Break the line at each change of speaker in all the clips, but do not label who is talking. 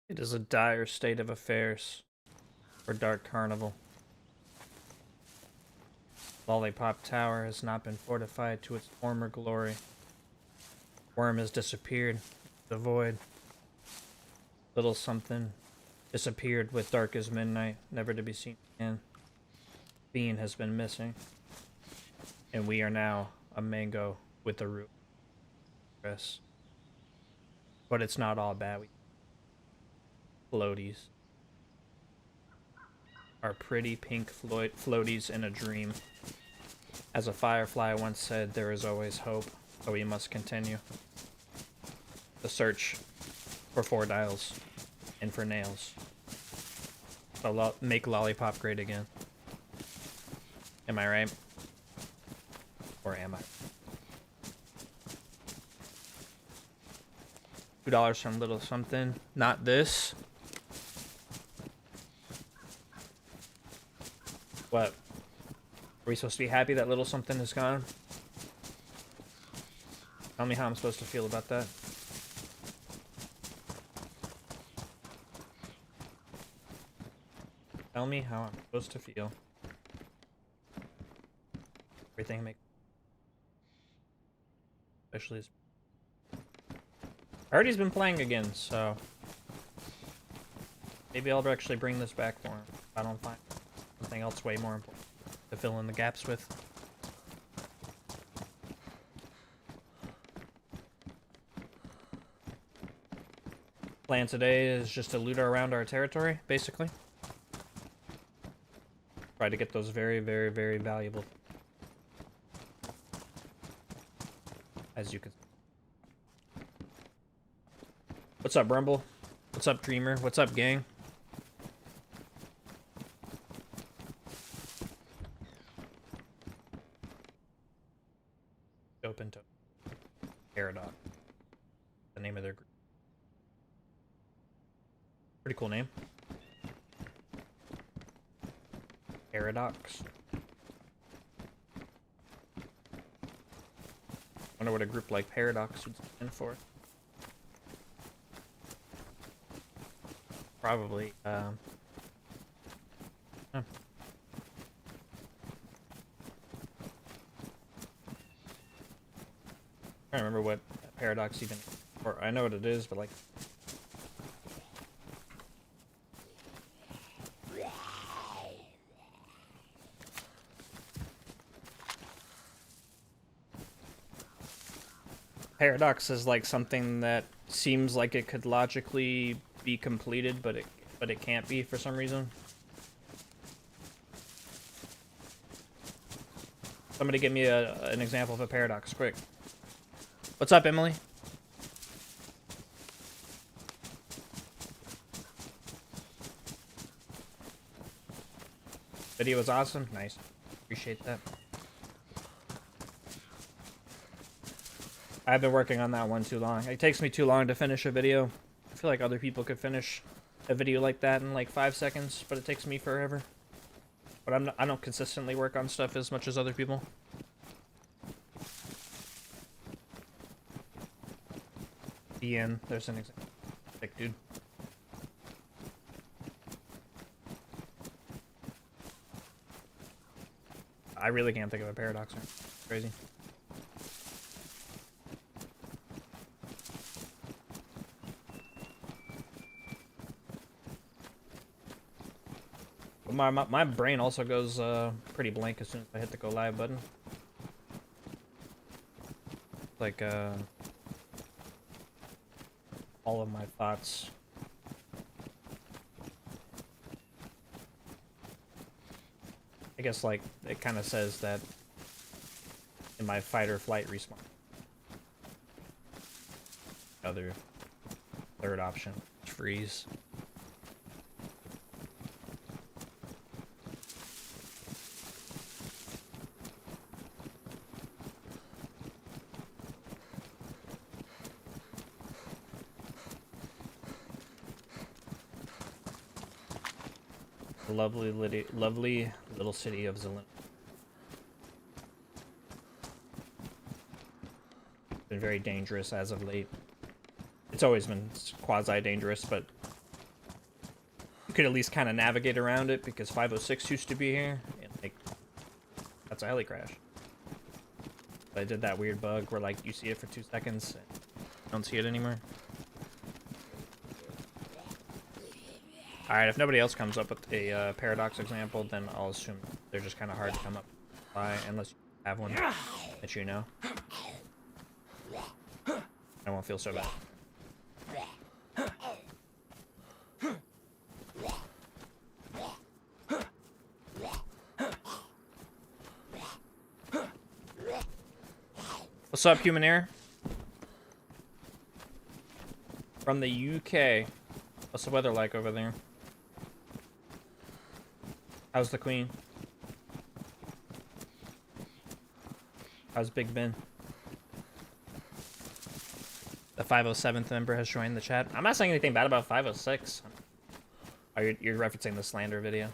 It is a dire state of affairs for Dark Carnival. Lollipop Tower has not been fortified to its former glory. Worm has disappeared. The void. Little something disappeared with dark as midnight, never to be seen again. Bean has been missing. And we are now a mango with a root. But it's not all bad. Floaties. Our pretty pink floaties in a dream. As a firefly once said, there is always hope, so we must continue. The search for 4 dials and for nails. So make Lollipop great again. Am I right? Or am I? $2 from little something. Not this. What? Are we supposed to be happy that little something is gone? Tell me how I'm supposed to feel about that. Tell me how I'm supposed to feel. Everything makes... Especially as... Artie's been playing again, so... Maybe I'll actually bring this back for him. If I don't find something else way more important to fill in the gaps with. Plan today is just to loot around our territory, basically. Try to get those very, very, very valuable. As you can see. What's up, Brumble? What's up, Dreamer? What's up, gang? Open to Paradox. The name of their group. Pretty cool name. Paradox. Wonder what a group like Paradox would stand for. Probably, huh. I don't remember what Paradox even, or I know what it is, but like... Paradox is like something that seems like it could logically be completed, but it can't be for some reason. Somebody give me an example of a paradox, quick. What's up, Emily? Video was awesome. Nice. Appreciate that. I've been working on that one too long. It takes me too long to finish a video. I feel like other people could finish a video like that in like 5 seconds, but it takes me forever. But I don't consistently work on stuff as much as other people. Ian, there's an example. Sick, dude. I really can't think of a paradox. Crazy. My brain also goes pretty blank as soon as I hit the go live button. Like all of my thoughts. I guess like it kind of says that in my fight or flight response. Other third option, freeze. Lovely little city of Zelin. Been very dangerous as of late. It's always been quasi-dangerous, but could at least kind of navigate around it because 506 used to be here. And, like, that's a heli crash. But I did that weird bug where like you see it for 2 seconds and don't see it anymore. Alright, if nobody else comes up with a paradox example, then I'll assume they're just kind of hard to come up by unless you have one that you know. I won't feel so bad. What's up, Human Air? From the UK. What's the weather like over there? How's the Queen? How's Big Ben? The 507th member has joined the chat. I'm not saying anything bad about 506. Oh, you're referencing the slander video.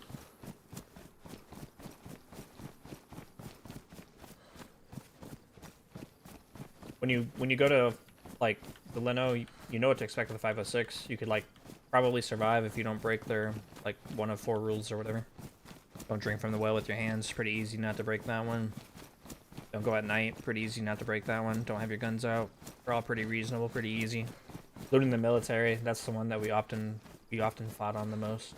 When you go to like the Leno, you know what to expect with the 506. You could like probably survive if you don't break their like 1 of 4 rules or whatever. Don't drink from the well with your hands. Pretty easy not to break that one. Don't go at night. Pretty easy not to break that one. Don't have your guns out. They're all pretty reasonable, pretty easy. Looting the military. That's the one that we often fought on the most.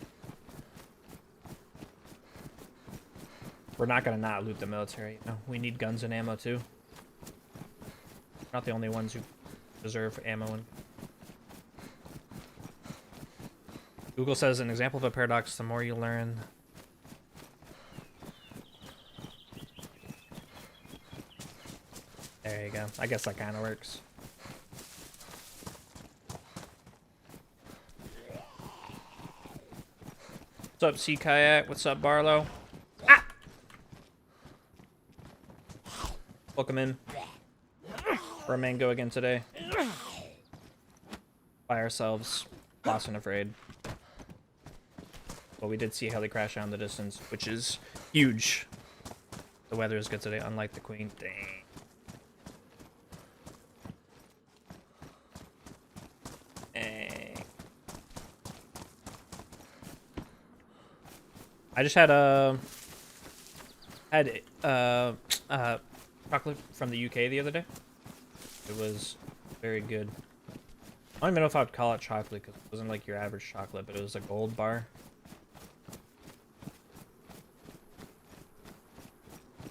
We're not gonna not loot the military. You know, we need guns and ammo too. Not the only ones who deserve ammo. And Google says an example of a paradox: the more you learn. There you go. I guess that kind of works. What's up, Sea Kayak? What's up, Barlow? Ah! Welcome in. We're a mango again today. By ourselves. Lost and afraid. Well, we did see a heli crash out in the distance, which is huge. The weather is good today, unlike the Queen. Dang. I just had chocolate from the UK the other day. It was very good. I don't even know if I would call it chocolate because it wasn't like your average chocolate, but it was a gold bar.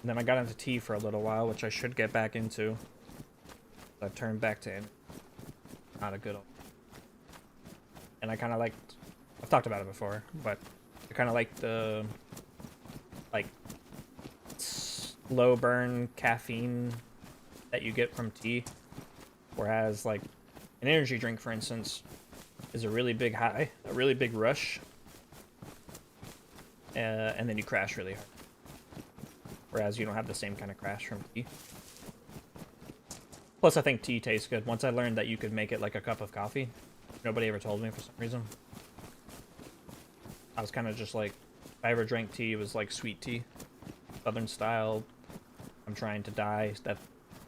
And then I got into tea for a little while, which I should get back into. I've turned back to not a good old. And I kind of liked, I've talked about it before, but I kind of like the like slow burn caffeine that you get from tea, whereas like an energy drink, for instance, is a really big high, a really big rush, and then you crash really hard. Whereas you don't have the same kind of crash from tea. Plus, I think tea tastes good. Once I learned that you could make it like a cup of coffee, nobody ever told me for some reason. I was kind of just like, if I ever drank tea, it was like sweet tea, Southern style. I'm trying to die. That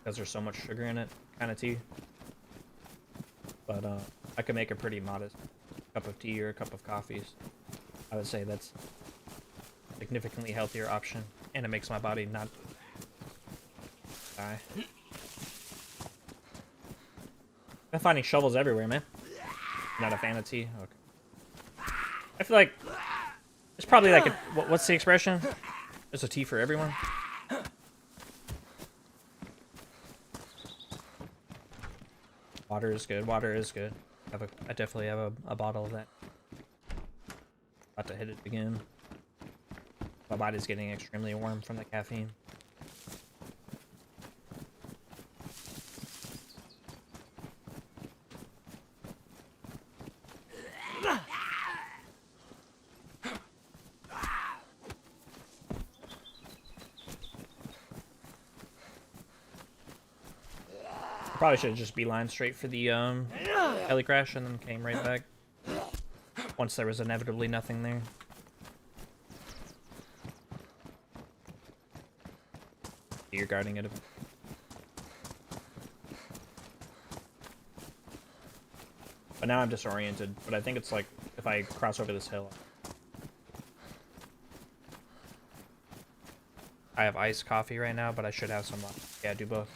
because there's so much sugar in it, kind of tea. But I could make a pretty modest cup of tea or a cup of coffee. I would say that's a significantly healthier option, and it makes my body not die. I'm finding shovels everywhere, man. Not a fan of tea. Okay. I feel like it's probably like a, what's the expression? There's a tea for everyone. Water is good. Water is good. I definitely have a bottle of that. About to hit it again. My body's getting extremely warm from the caffeine. Probably should have just beeline straight for the heli crash and then came right back. Once there was inevitably nothing there. You're guarding it. But now I'm disoriented. But I think it's like if I cross over this hill, I have iced coffee right now, but I should have some. Yeah, do both.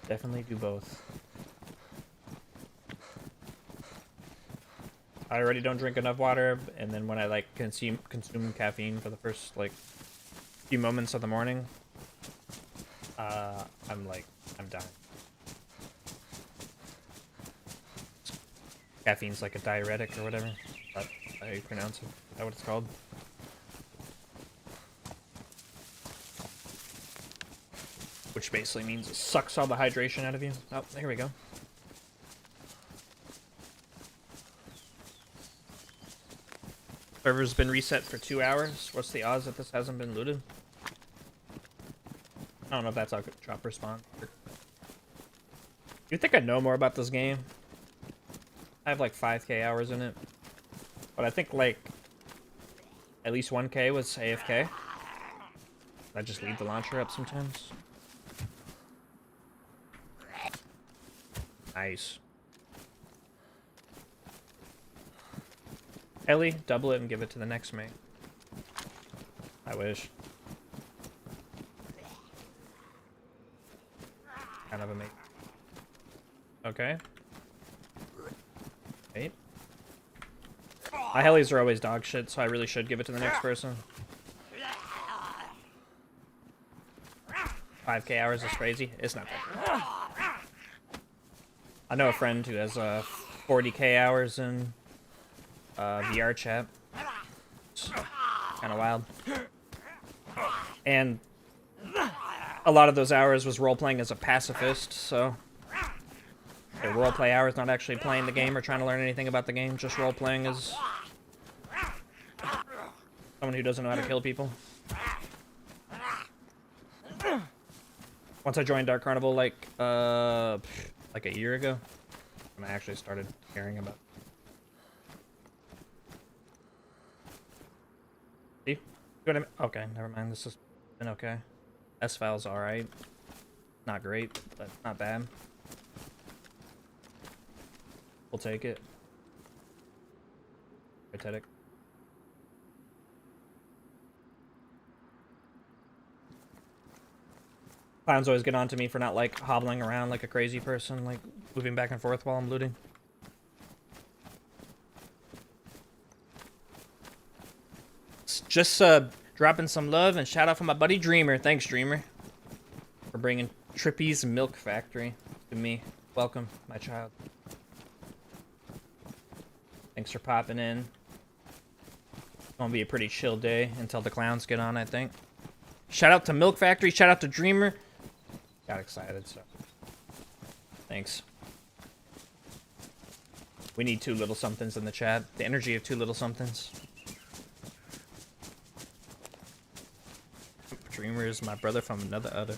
Definitely do both. I already don't drink enough water, and then when I like consume caffeine for the first like few moments of the morning, I'm dying. Caffeine's like a diuretic or whatever. That's how you pronounce it. Is that what it's called? Which basically means it sucks all the hydration out of you. Oh, here we go. Server's been reset for 2 hours. What's the odds that this hasn't been looted? I don't know if that's how drop respawn. You think I know more about this game? I have like 5k hours in it. But I think like at least 1k was AFK. I just leave the launcher up sometimes. Nice. Ellie, double it and give it to the next mate. I wish. Kind of a mate. Okay. Wait. My helis are always dog shit, so I really should give it to the next person. 5k hours is crazy. It's not that good. I know a friend who has 40k hours in VR chat. It's kind of wild. And a lot of those hours was role-playing as a pacifist, so... They're role-play hours, not actually playing the game or trying to learn anything about the game, just role-playing as... someone who doesn't know how to kill people. Once I joined Dark Carnival, like a year ago, when I actually started caring about it. See? What I mean? Okay, never mind. This has been okay. S-File's alright. Not great, but not bad. We'll take it. Pathetic. Clowns always get on to me for not, like, hobbling around like a crazy person, like, moving back and forth while I'm looting. Just, dropping some love and shout out for my buddy Dreamer. Thanks, Dreamer, for bringing Trippy's Milk Factory to me. Welcome, my child. Thanks for popping in. It's gonna be a pretty chill day until the clowns get on, I think. Shout out to Milk Factory, shout out to Dreamer. Got excited, so thanks. We need 2 little somethings in the chat. The energy of 2 little somethings. Dreamer is my brother from another udder.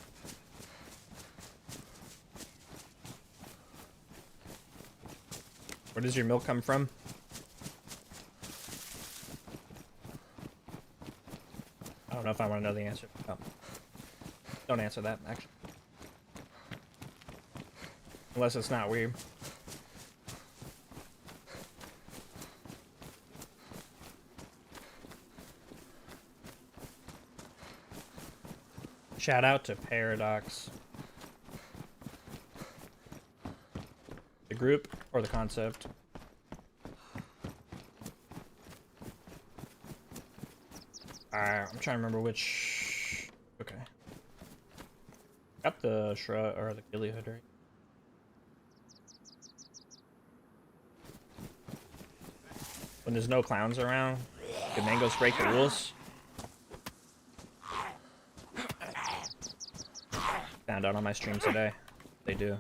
Where does your milk come from? I don't know if I want to know the answer. Oh. Don't answer that, actually. Unless it's not weird. Shout out to Paradox. The group or the concept? I'm trying to remember which... Okay. Got the shrub or the ghillie hood, right? When there's no clowns around, do mangoes break the rules? Found out on my stream today. They do.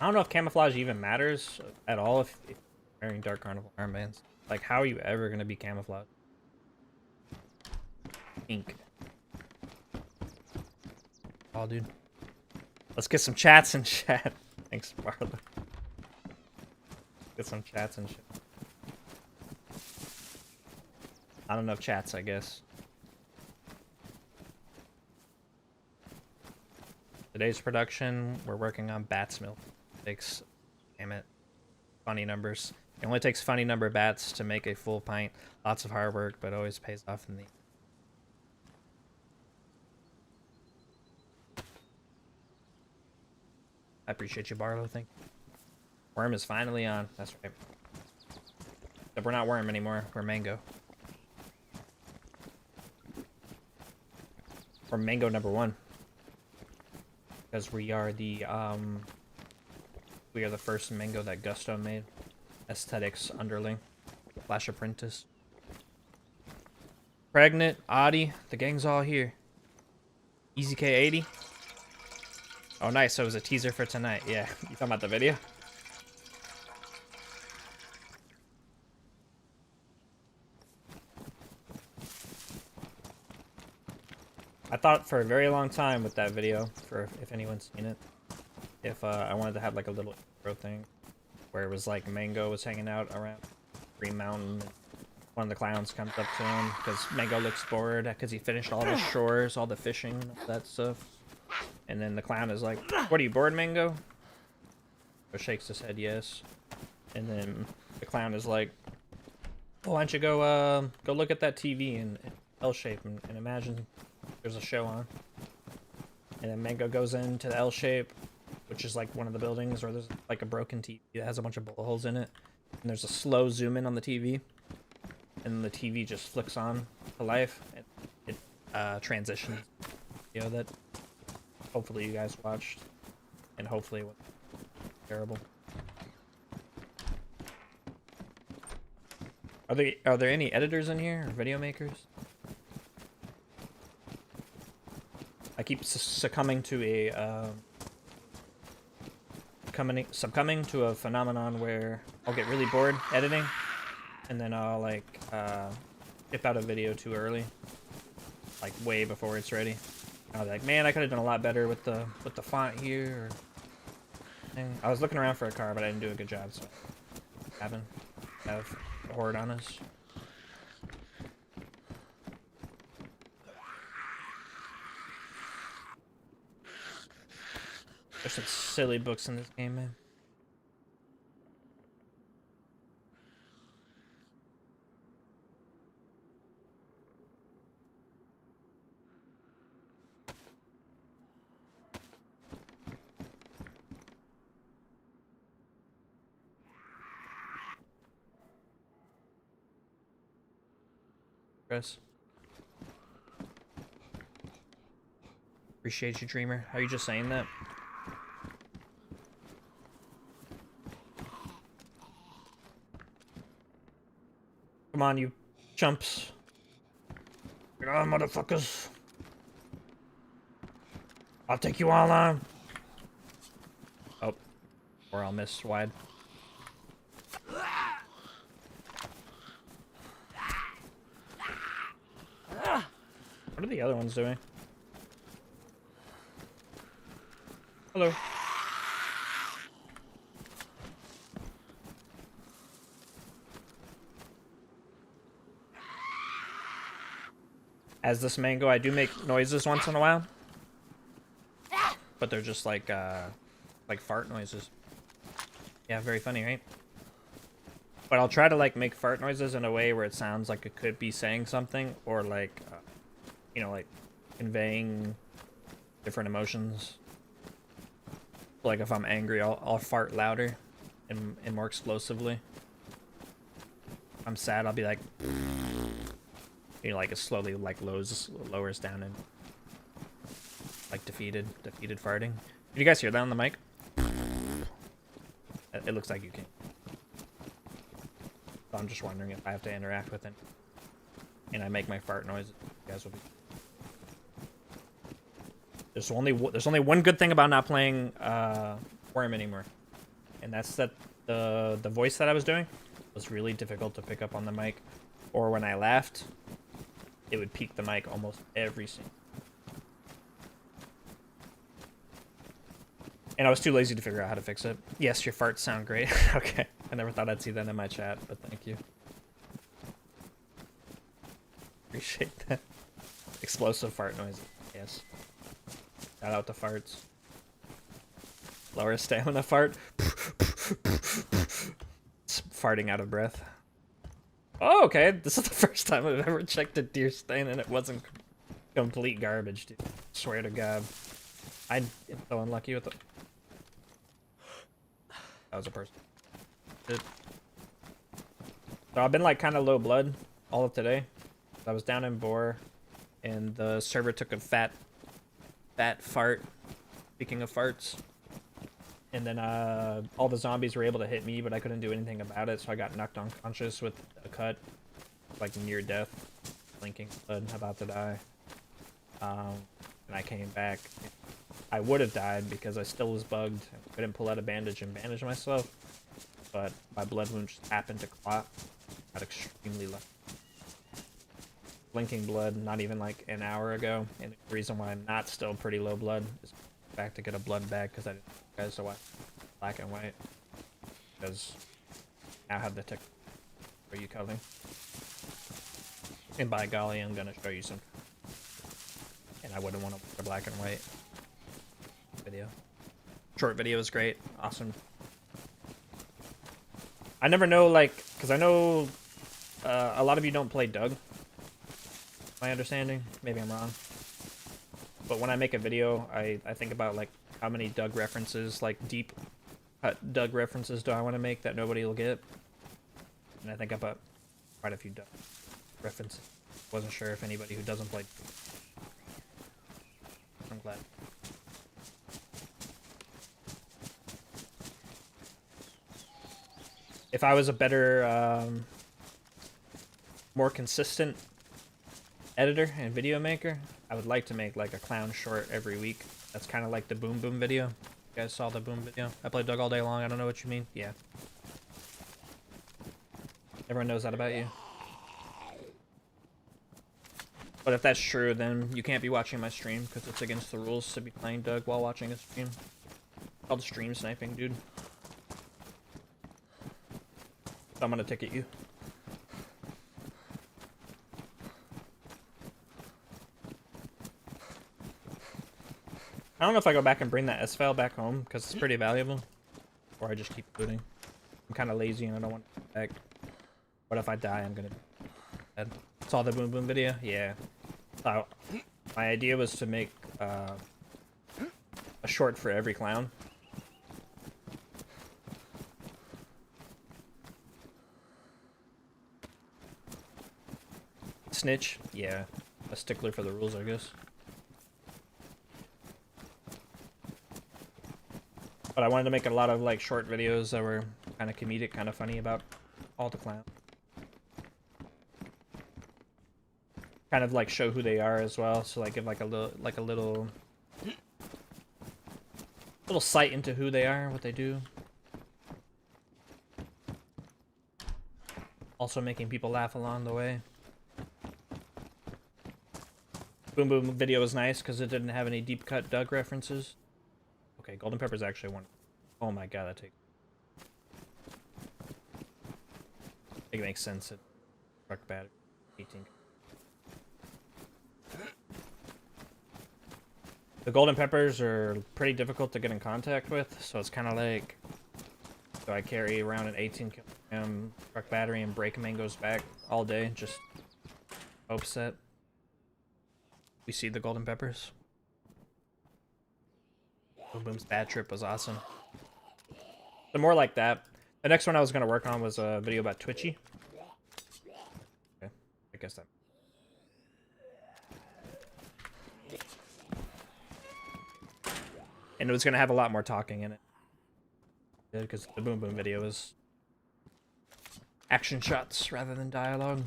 I don't know if camouflage even matters at all if you're wearing Dark Carnival armbands. Like, how are you ever going to be camouflaged? Ink. Oh, dude. Let's get some chats in chat. Thanks, Marla. Get some chats and shit. Not enough chats, I guess. Today's production, we're working on Bat's Milk. Thanks. Damn it. Funny numbers. It only takes funny number bats to make a full pint. Lots of hard work, but always pays off in the... I appreciate you, Barlow. Thank you. Worm is finally on. That's right. But we're not Worm anymore. We're Mango. We're Mango #1. Because we are the first Mango that Gusto made. Aesthetics underling. Flash Apprentice. Pregnant, Audi, the gang's all here. Easy K80. Oh nice, so it was a teaser for tonight. Yeah, you talking about the video? I thought for a very long time with that video, for if anyone's seen it, if I wanted to have like a little intro thing where it was like Mango was hanging out around Green Mountain. One of the clowns comes up to him because Mango looks bored because he finished all the shores, all the fishing, all that stuff. And then the clown is like, "What are you, bored, Mango?" Or shakes his head yes. And then the clown is like, "Well, why don't you go look at that TV in L shape and imagine there's a show on." And then Mango goes into the L shape, which is like one of the buildings, or there's like a broken TV that has a bunch of bullet holes in it. And there's a slow zoom in on the TV. And the TV just flicks on to life. It transitions. You know, that hopefully you guys watched. And hopefully it was terrible. Are there any editors in here or video makers? I keep succumbing to a succumbing to a phenomenon where I'll get really bored editing, and then I'll like ship out a video too early, like way before it's ready. I'll be like, man, I could have done a lot better with the font here. I was looking around for a car, but I didn't do a good job, so have a horde on us. There's some silly books in this game, man. Chris. Appreciate you, Dreamer. Are you just saying that? Come on, you chumps. Get on, motherfuckers. I'll take you all on. Oh. Or I'll miss wide. What are the other ones doing? Hello. As this Mango, I do make noises once in a while. But they're just like fart noises. Yeah, very funny, right? But I'll try to like make fart noises in a way where it sounds like it could be saying something, or like, you know, like conveying different emotions. Like if I'm angry, I'll fart louder and more explosively. If I'm sad, I'll be like, you know, like it slowly like lowers down and like defeated farting. Did you guys hear that on the mic? It looks like you can. So I'm just wondering if I have to interact with it, and I make my fart noise. You guys will be. There's only one good thing about not playing Worm anymore, and that's that the voice that I was doing was really difficult to pick up on the mic, or when I laughed, it would peak the mic almost every scene. And I was too lazy to figure out how to fix it. Yes, your farts sound great. Okay, I never thought I'd see that in my chat, but thank you. Appreciate that. Explosive fart noise. Yes. Shout out to farts. Lower stamina fart. farting out of breath. Oh, okay. This is the first time I've ever checked a deer stain and it wasn't complete garbage, dude. Swear to God. I'm so unlucky with it. That was a person. Dude. So I've been like kind of low blood all of today. I was down in Boar and the server took a fat fart. Speaking of farts. And then all the zombies were able to hit me, but I couldn't do anything about it, so I got knocked unconscious with a cut, like near death, blinking blood, about to die. And I came back. I would have died because I still was bugged. I couldn't pull out a bandage and bandage myself, but my blood wound just happened to clot. Got extremely lucky. Blinking blood, not even like an hour ago, and the reason why I'm not still pretty low blood is back to get a blood bag because I didn't guys to watch black and white because now I have the tech for you covering. And by golly, I'm gonna show you some. And I wouldn't want to watch a black and white video. Short video is great, awesome. I never know, like, because I know a lot of you don't play Doug. My understanding, maybe I'm wrong. But when I make a video, I think about like how many Doug references, like deep cut Doug references do I want to make that nobody will get. And I think about quite a few Doug references. Wasn't sure if anybody who doesn't play. I'm glad. If I was a better, more consistent editor and video maker, I would like to make like a clown short every week. That's kind of like the Boom Boom video. You guys saw the Boom video? I played Doug all day long. I don't know what you mean. Yeah. Everyone knows that about you. But if that's true, then you can't be watching my stream because it's against the rules to be playing Doug while watching a stream. It's called stream sniping, dude. So I'm gonna ticket you. I don't know if I go back and bring that S file back home because it's pretty valuable, or I just keep looting. I'm kind of lazy and I don't want to come back. What if I die? I'm gonna be dead. Saw the Boom Boom video? Yeah. So my idea was to make a short for every clown. Snitch? Yeah. A stickler for the rules, I guess. But I wanted to make a lot of like short videos that were kind of comedic, kind of funny about all the clowns. Kind of like show who they are as well, so like give like a little sight into who they are, what they do. Also making people laugh along the way. Boom Boom video was nice because it didn't have any deep cut Doug references. Okay, golden pepper's actually one. Oh my god, that takes. It makes sense. It truck battery 18. The golden peppers are pretty difficult to get in contact with, so it's kind of like, so I carry around an 18 kilogram truck battery and break mangoes back all day, just hopes that we see the golden peppers. Boom Boom's bad trip was awesome. So more like that. The next one I was going to work on was a video about Twitchy. Okay, I guess that. And it was going to have a lot more talking in it. Because the Boom Boom video is action shots rather than dialogue.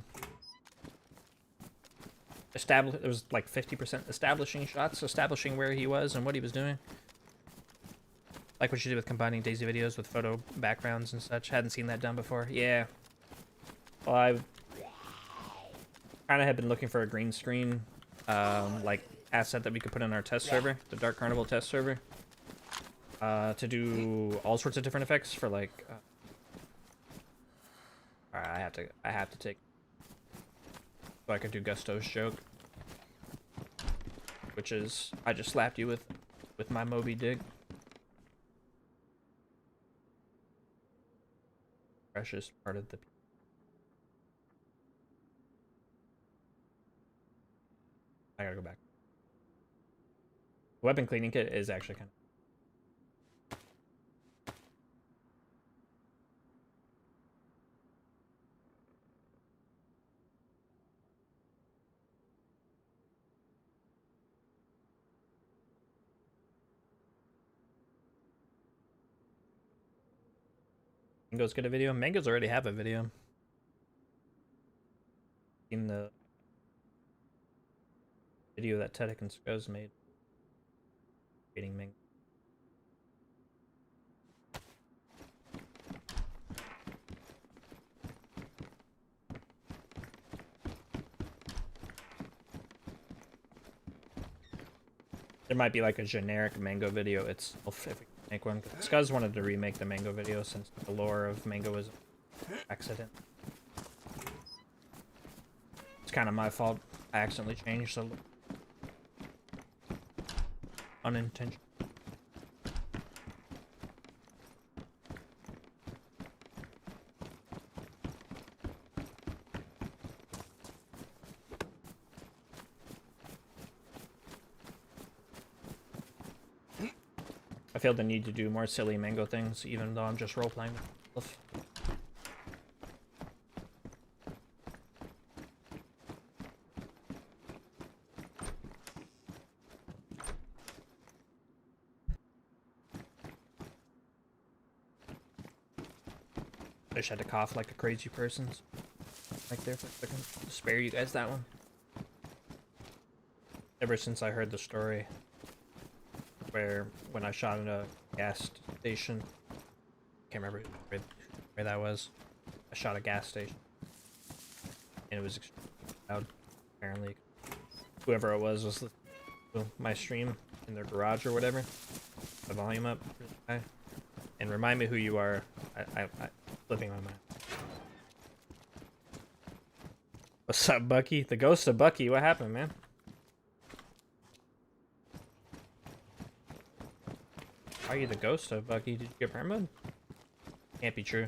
It was like 50% establishing shots, establishing where he was and what he was doing. Like what you did with combining Dayz videos with photo backgrounds and such. Hadn't seen that done before. Yeah. Well, I kind of had been looking for a green screen, like asset that we could put in our test server, the Dark Carnival test server, to do all sorts of different effects for like. Alright, I have to take. So I could do Gusto's joke, which is I just slapped you with my Moby Dick. freshest part of the. I gotta go back. The weapon cleaning kit is actually kind of. Mango's get a video. Mango's already have a video. In the video that Tedek and Skoz made. Creating Mango. There might be like a generic Mango video itself if we can make one. Skuz wanted to remake the Mango video since the lore of Mango was an accident. It's kind of my fault. I accidentally changed the unintentional. I feel the need to do more silly Mango things, even though I'm just role-playing myself. I just had to cough like a crazy person. Like there for a second. Spare you guys that one. Ever since I heard the story where when I shot in a gas station, can't remember where that was. I shot a gas station, and it was extremely loud. Apparently, whoever it was listening to my stream in their garage or whatever. The volume up really high. And remind me who you are. I flipping my mind. What's up, Bucky? The ghost of Bucky. What happened, man? Are you the ghost of Bucky? Did you get permit? Can't be true.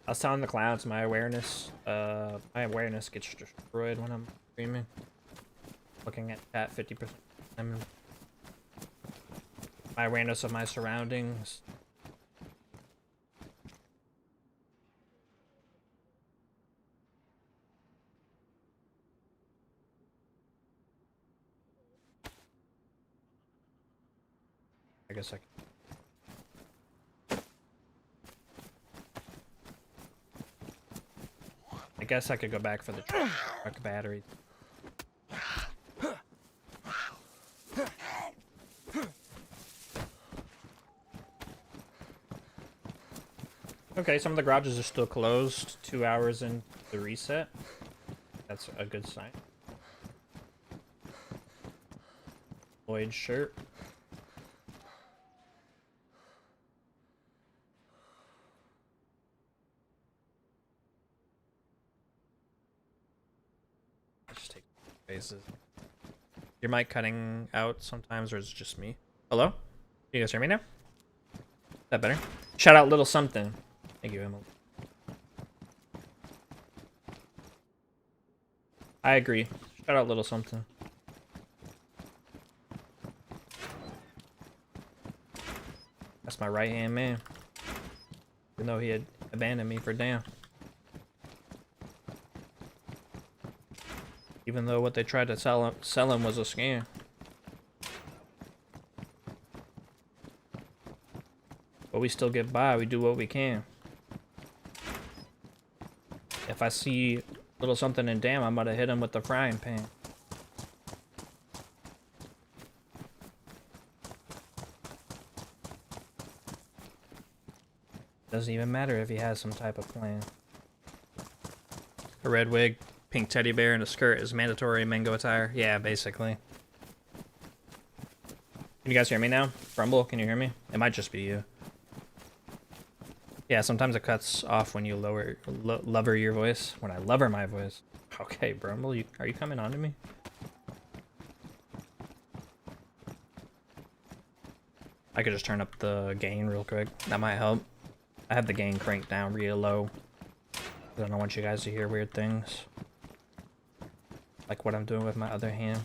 I was telling the clowns my awareness gets destroyed when I'm streaming. Looking at chat 50%. My awareness of my surroundings. I guess I could go back for the truck battery. Okay, some of the garages are still closed 2 hours in the reset. That's a good sign. Lloyd shirt. Faces. Your mic cutting out sometimes, or is it just me? Hello? Can you guys hear me now? Is that better? Shout out Little Something. Thank you, Emily. I agree. Shout out Little Something. That's my right hand man. Even though he had abandoned me for damn. Even though what they tried to sell him was a scam. But we still get by. We do what we can. If I see Little Something in damn, I'm gonna hit him with the frying pan. Doesn't even matter if he has some type of plan. A red wig. Pink teddy bear and a skirt is mandatory Mango attire. Yeah, basically. Can you guys hear me now? Rumble, can you hear me? It might just be you. Yeah, sometimes it cuts off when you lower your voice. When I lower my voice. Okay, Brumble, are you coming on to me? I could just turn up the gain real quick. That might help. I have the gain cranked down real low. I don't want you guys to hear weird things. Like what I'm doing with my other hand.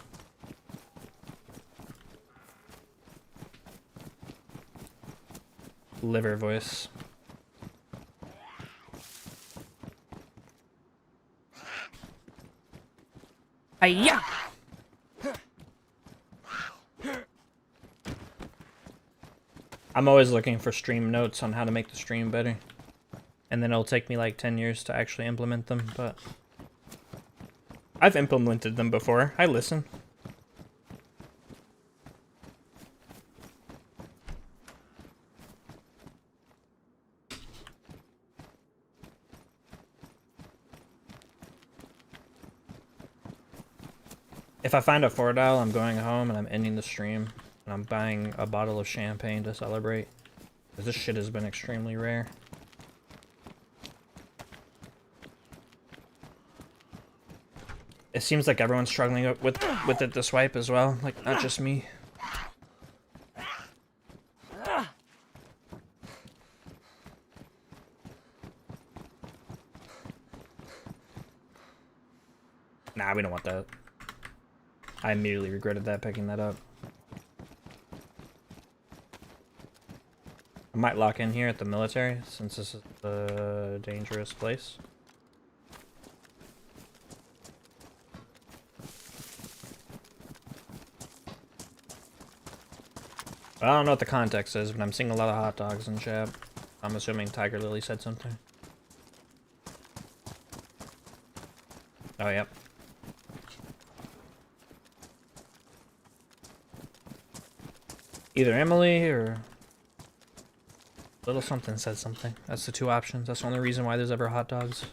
Liver voice. Hiya! I'm always looking for stream notes on how to make the stream better. And then it'll take me like 10 years to actually implement them, but I've implemented them before. I listen. If I find a 4-dial, I'm going home and I'm ending the stream. And I'm buying a bottle of champagne to celebrate. Because this shit has been extremely rare. It seems like everyone's struggling with it this wipe as well. Like, not just me. Nah, we don't want that. I immediately regretted that, picking that up. I might lock in here at the military, since this is a dangerous place. I don't know what the context is, but I'm seeing a lot of hot dogs in chat. I'm assuming Tiger Lily said something. Oh, yep. Either Emily or Little Something said something. That's the two options. That's the only reason why there's ever hot dogs.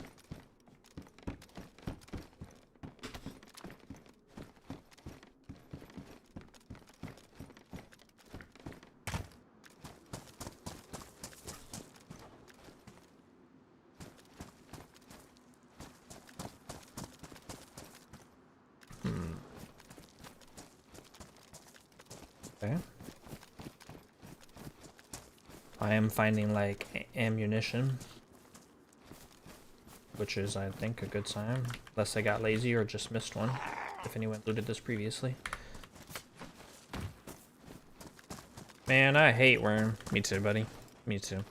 Okay. I am finding, like, ammunition. Which is, I think, a good sign. Unless I got lazy or just missed one. If anyone looted this previously. Man, I hate Worm. Me too, buddy. Me too.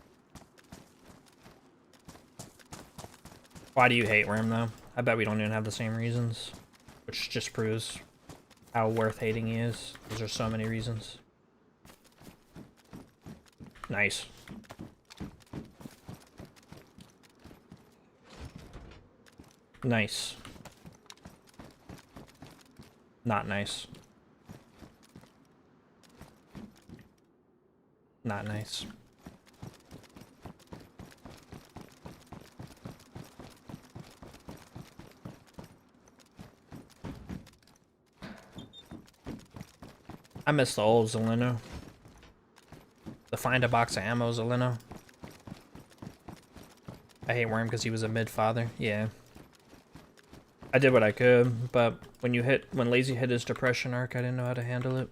Why do you hate Worm, though? I bet we don't even have the same reasons. Which just proves how worth hating he is. Because there's so many reasons. Nice. Nice. Not nice. Not nice. I miss the old Zeleno. The find a box of ammo Zeleno. I hate Worm because he was a mid-father. Yeah. I did what I could, but when Lazy hit his depression arc, I didn't know how to handle it.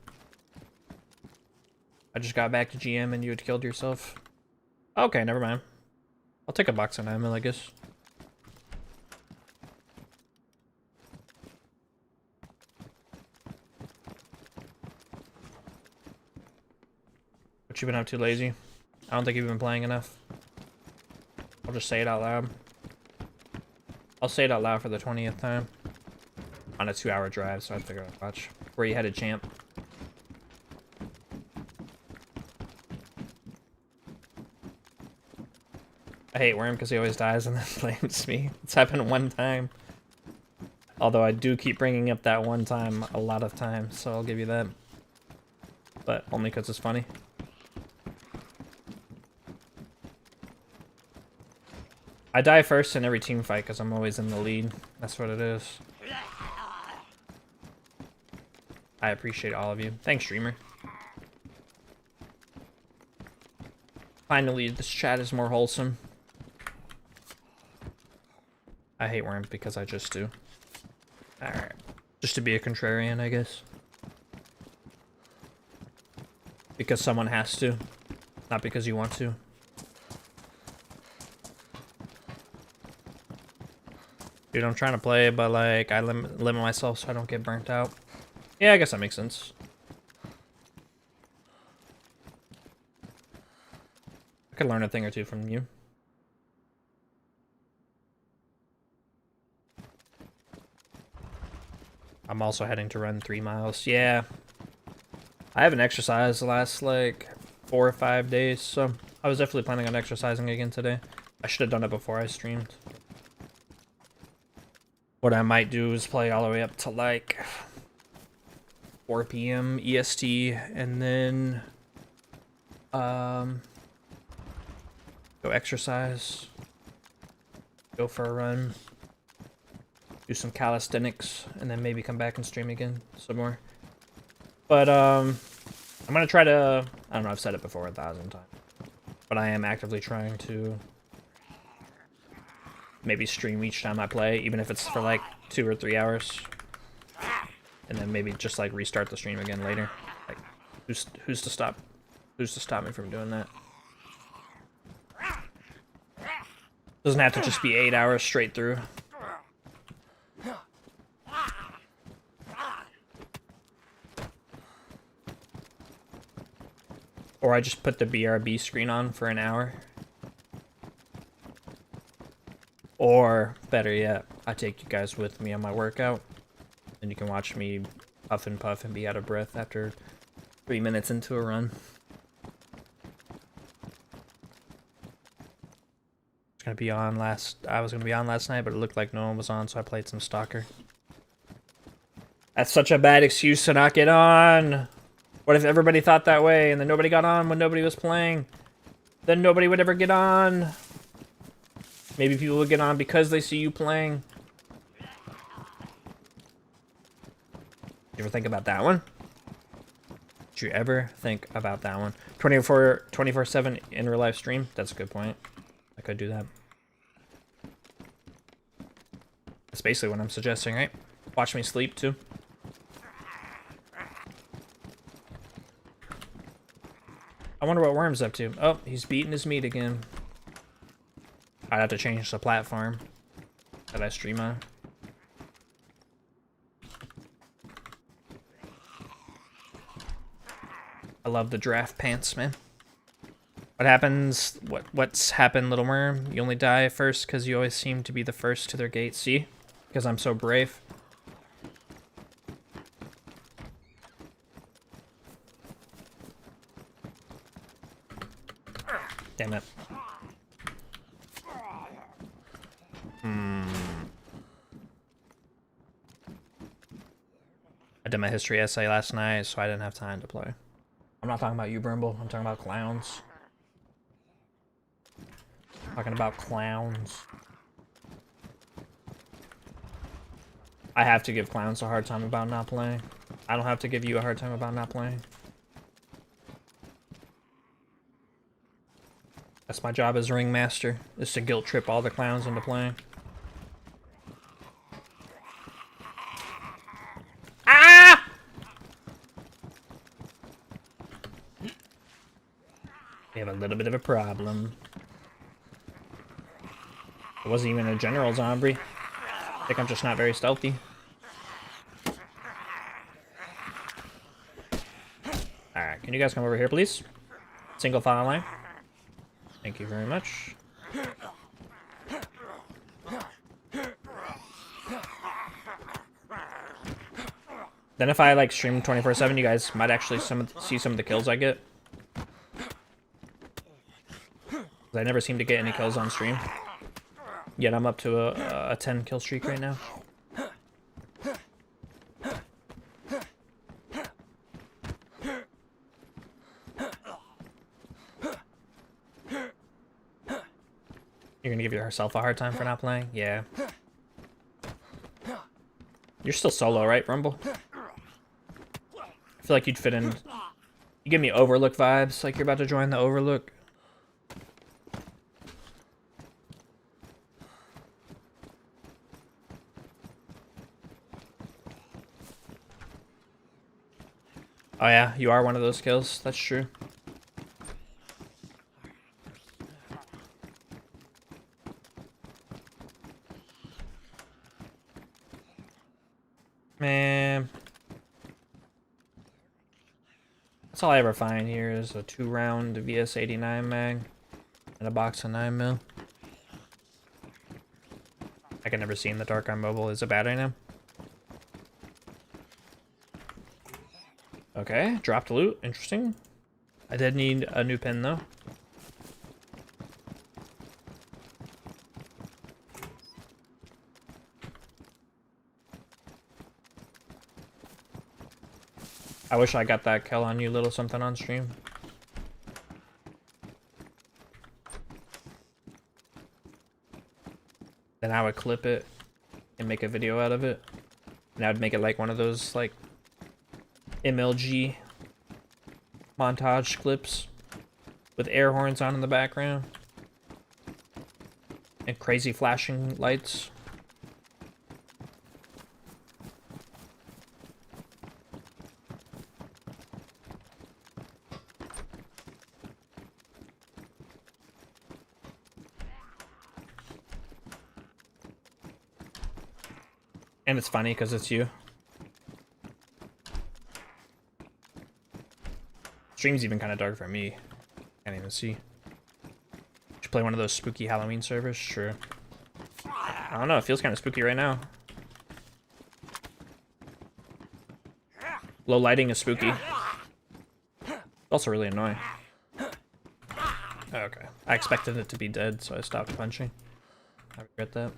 I just got back to GM and you had killed yourself. Okay, never mind. I'll take a box of ammo, I guess. What you been up to, Lazy? I don't think you've been playing enough. I'll just say it out loud. I'll say it out loud for the 20th time. On a 2-hour drive, so I figured I'd watch. Where you headed, champ? I hate Worm because he always dies and then blames me. It's happened one time. Although I do keep bringing up that one time a lot of times, so I'll give you that. But only because it's funny. I die first in every team fight because I'm always in the lead. That's what it is. I appreciate all of you. Thanks, streamer. Finally, this chat is more wholesome. I hate worms because I just do. Alright. Just to be a contrarian, I guess. Because someone has to. Not because you want to. Dude, I'm trying to play, but like, I limit myself so I don't get burnt out. Yeah, I guess that makes sense. I could learn a thing or two from you. I'm also heading to run 3 miles. Yeah. I haven't exercised the last, like, 4 or 5 days, so I was definitely planning on exercising again today. I should have done it before I streamed. What I might do is play all the way up to, like, 4 p.m. EST, and then, go exercise, go for a run, do some calisthenics, and then maybe come back and stream again some more. But, I'm gonna try to, I don't know, I've said it before 1,000 times, but I am actively trying to maybe stream each time I play, even if it's for like 2 or 3 hours, and then maybe just like restart the stream again later. Like, who's to stop me from doing that? Doesn't have to just be 8 hours straight through. Or I just put the BRB screen on for an hour. Or, better yet, I take you guys with me on my workout. And you can watch me puff and be out of breath after 3 minutes into a run. I was gonna be on last night, but it looked like no one was on, so I played some Stalker. That's such a bad excuse to not get on! What if everybody thought that way, and then nobody got on when nobody was playing? Then nobody would ever get on. Maybe people would get on because they see you playing. You ever think about that one? Did you ever think about that one? 24/7 in real life stream? That's a good point. I could do that. That's basically what I'm suggesting, right? Watch me sleep too. I wonder what Worm's up to. Oh, he's beating his meat again. I'd have to change the platform that I stream on. I love the draft pants, man. What happens? What's happened, little worm? You only die first because you always seem to be the first to their gate. See? Because I'm so brave. Damn it. I did my history essay last night, so I didn't have time to play. I'm not talking about you, Brimble. I'm talking about clowns. Talking about clowns. I have to give clowns a hard time about not playing. I don't have to give you a hard time about not playing. That's my job as ringmaster, is to guilt trip all the clowns into playing. Ah! We have a little bit of a problem. It wasn't even a general zombie. I think I'm just not very stealthy. Alright, can you guys come over here, please? Single file line. Thank you very much. Then if I like stream 24/7, you guys might actually see some of the kills I get. I never seem to get any kills on stream. Yet I'm up to a 10 kill streak right now. You're gonna give yourself a hard time for not playing? Yeah. You're still solo, right, Rumble? I feel like you'd fit in. You give me Overlook vibes, like you're about to join the Overlook. Oh yeah, you are one of those kills. That's true. Man. That's all I ever find here is a 2-round VS-89 mag and a box of 9mm. I can never see in the dark on mobile. Is it bad right now? Okay, dropped loot. Interesting. I did need a new pin though. I wish I got that kill on you little something on stream. Then I would clip it and make a video out of it. And I would make it like one of those like MLG montage clips with air horns on in the background. And crazy flashing lights. And it's funny because it's you. Stream's even kind of dark for me. Can't even see. Should play one of those spooky Halloween servers? Sure. I don't know, it feels kind of spooky right now. Low lighting is spooky. Also really annoying. Okay. I expected it to be dead, so I stopped punching. I regret that.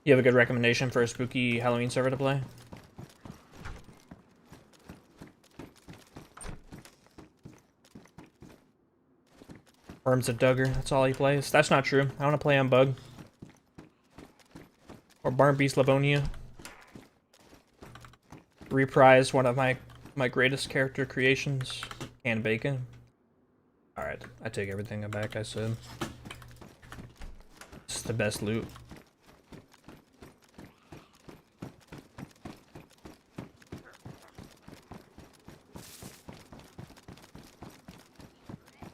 You have a good recommendation for a spooky Halloween server to play? Worms of Duggar, that's all he plays. That's not true. I want to play on Bug. Or Barn Beast Livonia. Reprise one of my greatest character creations. Canned bacon. Alright, I take everything back I said. It's the best loot.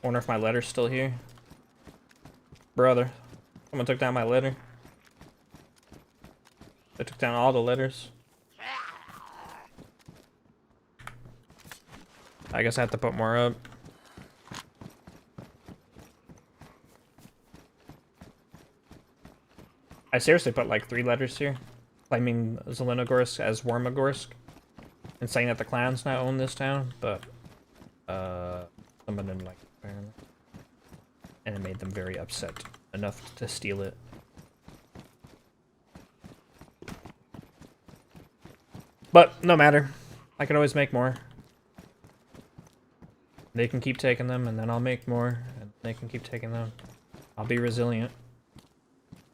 Wonder if my letter's still here. Brother, someone took down my letter. They took down all the letters. I guess I have to put more up. I seriously put like 3 letters here, claiming Zelenogorsk as Wormagorsk, and saying that the clans now own this town, but someone didn't like it, apparently. And it made them very upset enough to steal it. But no matter, I can always make more. They can keep taking them, and then I'll make more, and they can keep taking them. I'll be resilient.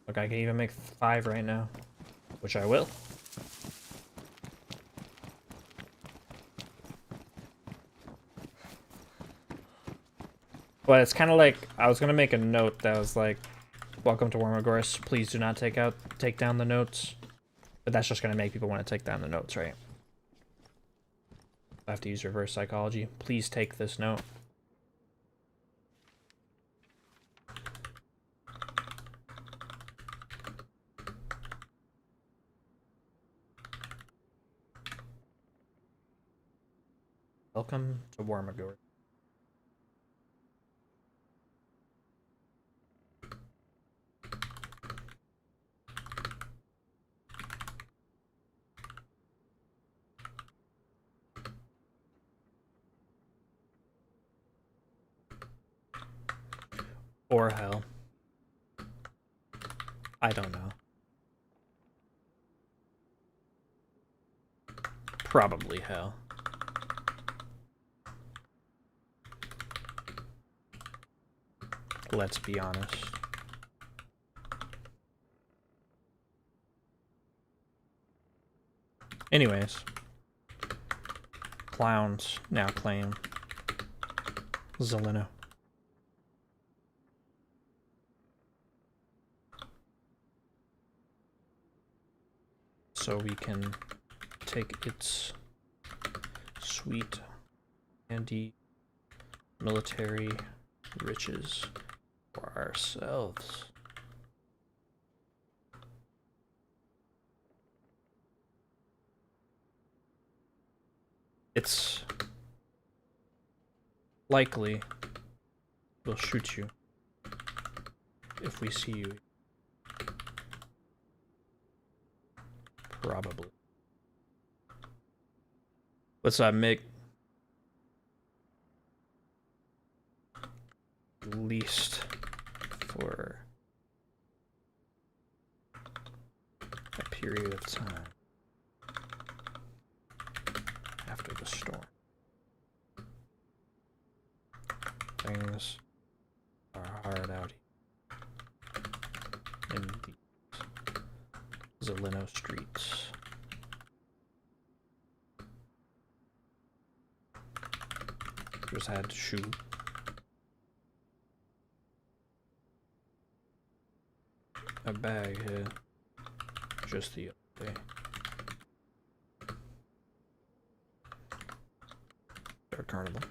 Look, I can even make 5 right now, which I will. But it's kind of like, I was going to make a note that was like, welcome to Wormagorsk, please do not take down the notes. But that's just going to make people want to take down the notes, right? I have to use reverse psychology. Please take this note. Welcome to Wormagorsk. Or hell. I don't know. Probably hell. Let's be honest. Anyways. Clowns now claim Zeleno. So we can take its sweet handy military riches for ourselves. It's likely we'll shoot you if we see you. Probably. What's up, Mick? At least for a period of time after the storm. Things are hard out here in the Zeleno streets. Just had to shoot a bag here just the other day. Dark Carnival.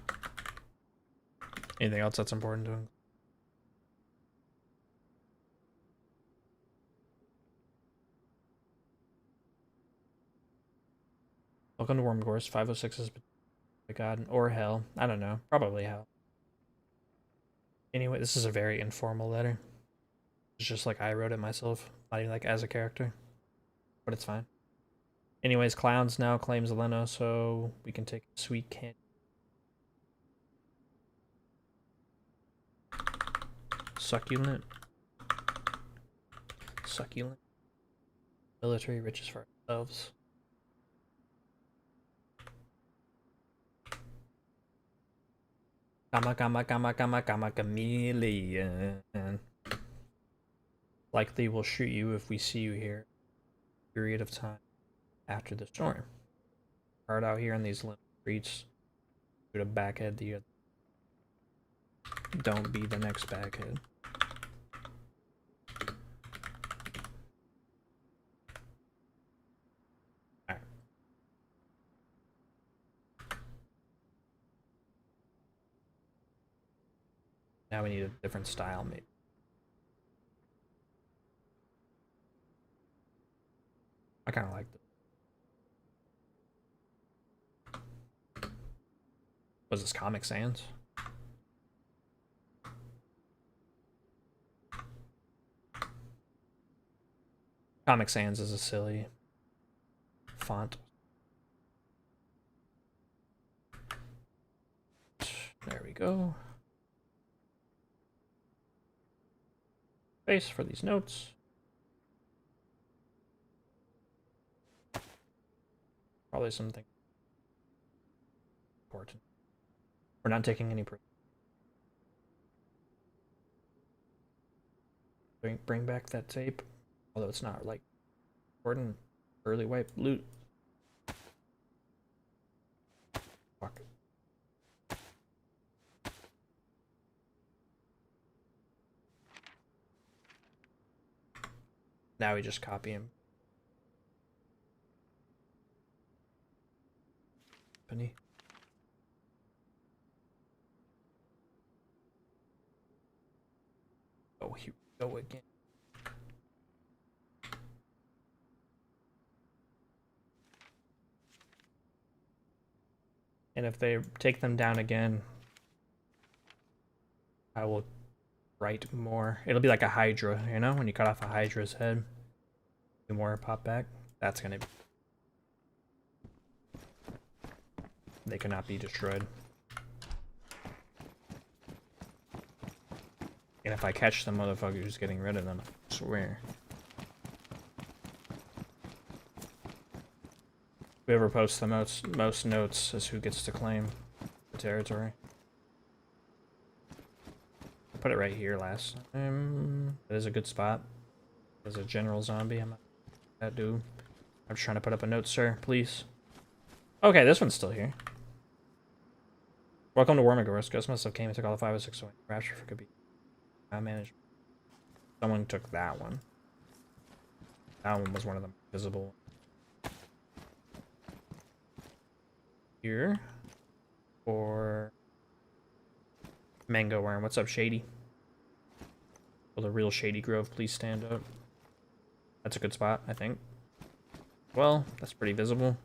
Anything else that's important to him? Welcome to Worm Course. 506 is God or hell. I don't know. Probably hell. Anyway, this is a very informal letter. It's just like I wrote it myself. Not even like as a character. But it's fine. Anyways, Clowns now claims Zeleno, so we can take sweet candy. Succulent. Succulent. Military riches for ourselves. Chameleon. Likely we'll shoot you if we see you here. Period of time after the storm. Hard out here in these streets. Shoot a backhead the other. Don't be the next backhead. Alright. Now we need a different style, maybe. I kind of like this. Was this Comic Sans? Comic Sans is a silly font. There we go. Space for these notes. Probably something important. We're not taking any. Bring back that tape, although it's not like important. Early wipe loot. Fuck. Now we just copy him. Oh, here we go again. And if they take them down again, I will write more. It'll be like a Hydra, you know? When you cut off a Hydra's head, do more pop back. That's gonna be... They cannot be destroyed. And if I catch the motherfucker who's getting rid of them, I swear. Whoever posts the most notes is who gets to claim the territory. I put it right here last time. That is a good spot. There's a general zombie. I'm not that dude. I'm just trying to put up a note, sir. Please. Okay, this one's still here. Welcome to Wormagorsk. Ghost must have came and took all the 506 away. Rapture for could be managed. Someone took that one. That one was one of them visible. here for Mango Worm. What's up, Shady? Will the real Shady Grove please stand up? That's a good spot, I think. Well, that's pretty visible.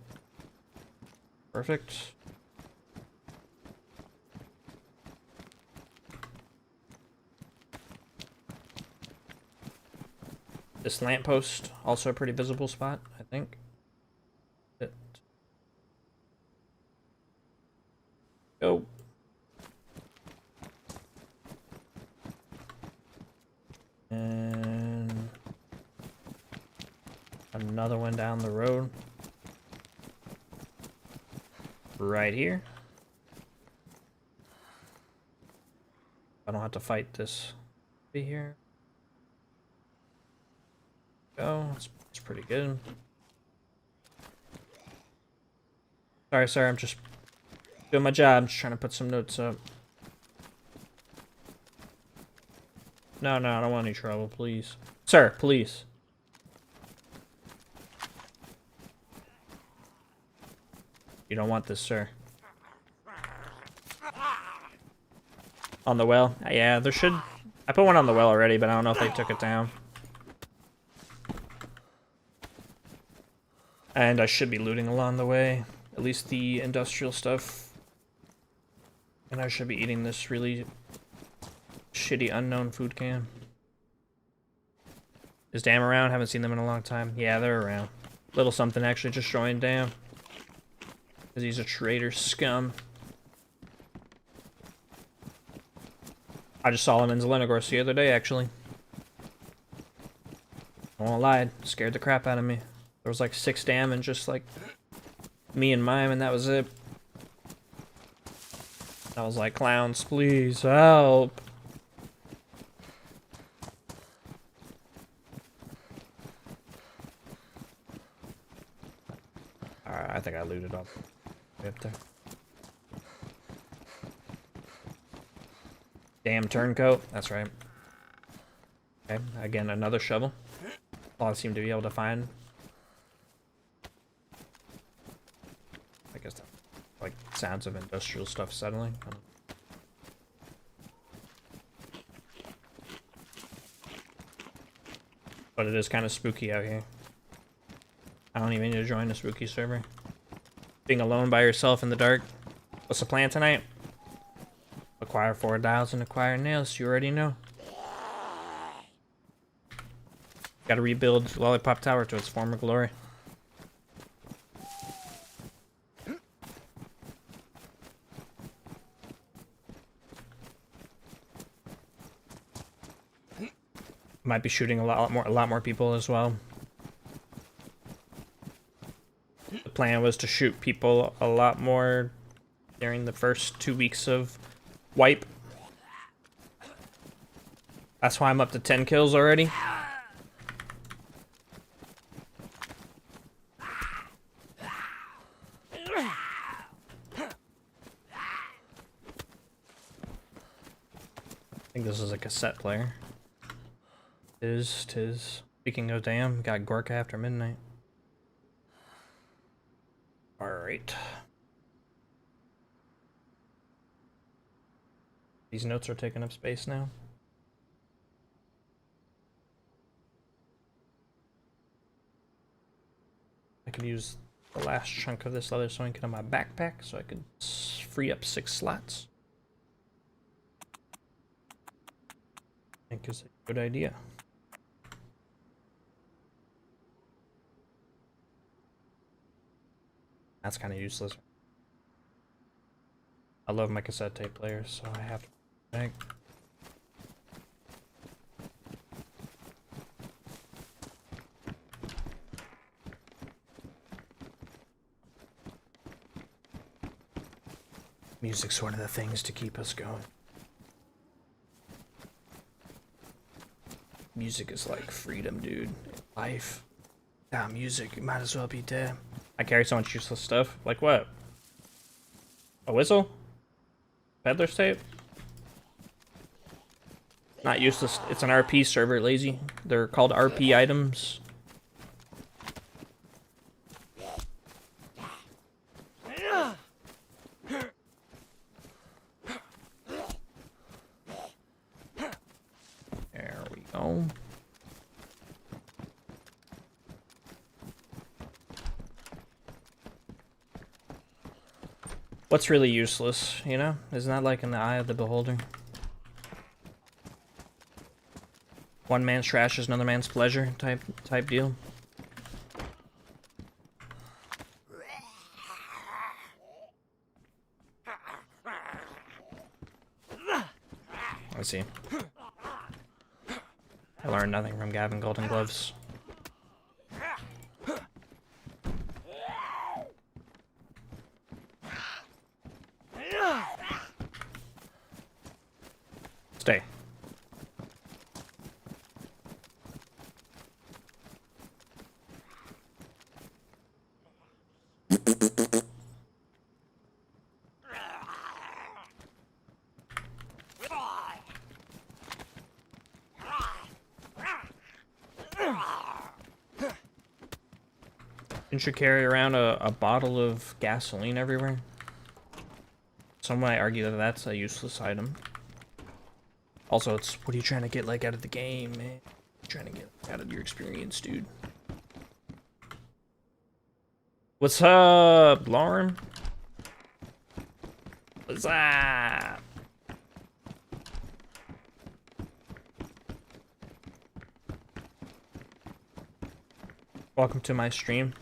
Perfect. This lamppost, also a pretty visible spot, I think. Go. And another one down the road. Right here. I don't have to fight this. Be here. Go. It's pretty good. Sorry, sir. I'm just doing my job. Just trying to put some notes up. No, I don't want any trouble, please. Sir, please. You don't want this, sir. On the well? Yeah, there should... I put one on the well already, but I don't know if they took it down. And I should be looting along the way. At least the industrial stuff. And I should be eating this really shitty unknown food can. Is Dam around? Haven't seen them in a long time. Yeah, they're around. Little something actually just joined Dam. Because he's a traitor scum. I just saw him in Zelenogorsk the other day, actually. I won't lie, it scared the crap out of me. There was like 6 Dam and just like me and Mime, and that was it. I was like, clowns, please help. Alright, I think I looted up there. Damn turncoat. That's right. Okay, again, another shovel. All I seem to be able to find. I guess that, like, sounds of industrial stuff settling. But it is kind of spooky out here. I don't even need to join a spooky server. Being alone by yourself in the dark. What's the plan tonight? Acquire 4 dials and acquire nails. You already know. Gotta rebuild Lollipop Tower to its former glory. Might be shooting a lot more people as well. The plan was to shoot people a lot more during the first 2 weeks of wipe. That's why I'm up to 10 kills already. I think this is a cassette player. Tis. Speaking of damn, got Gorka after midnight. Alright. These notes are taking up space now. I could use the last chunk of this leather sewing kit on my backpack so I could free up 6 slots. I think is a good idea. That's kind of useless. I love my cassette tape players, so I have to think. Music's one of the things to keep us going. Music is like freedom, dude. Life. Without music, you might as well be dead. I carry so much useless stuff. Like what? A whistle? Peddler's tape? Not useless. It's an RP server, lazy. They're called RP items. What's really useless, you know? Isn't that like in the eye of the beholder? One man's trash is another man's pleasure type deal. I see. I learned nothing from Gavin Golden Gloves. Stay. Didn't you carry around a bottle of gasoline everywhere? Some might argue that that's a useless item. Also, it's what are you trying to get like out of the game, man? Trying to get out of your experience, dude. What's up, Lauren? What's up? Welcome to my stream.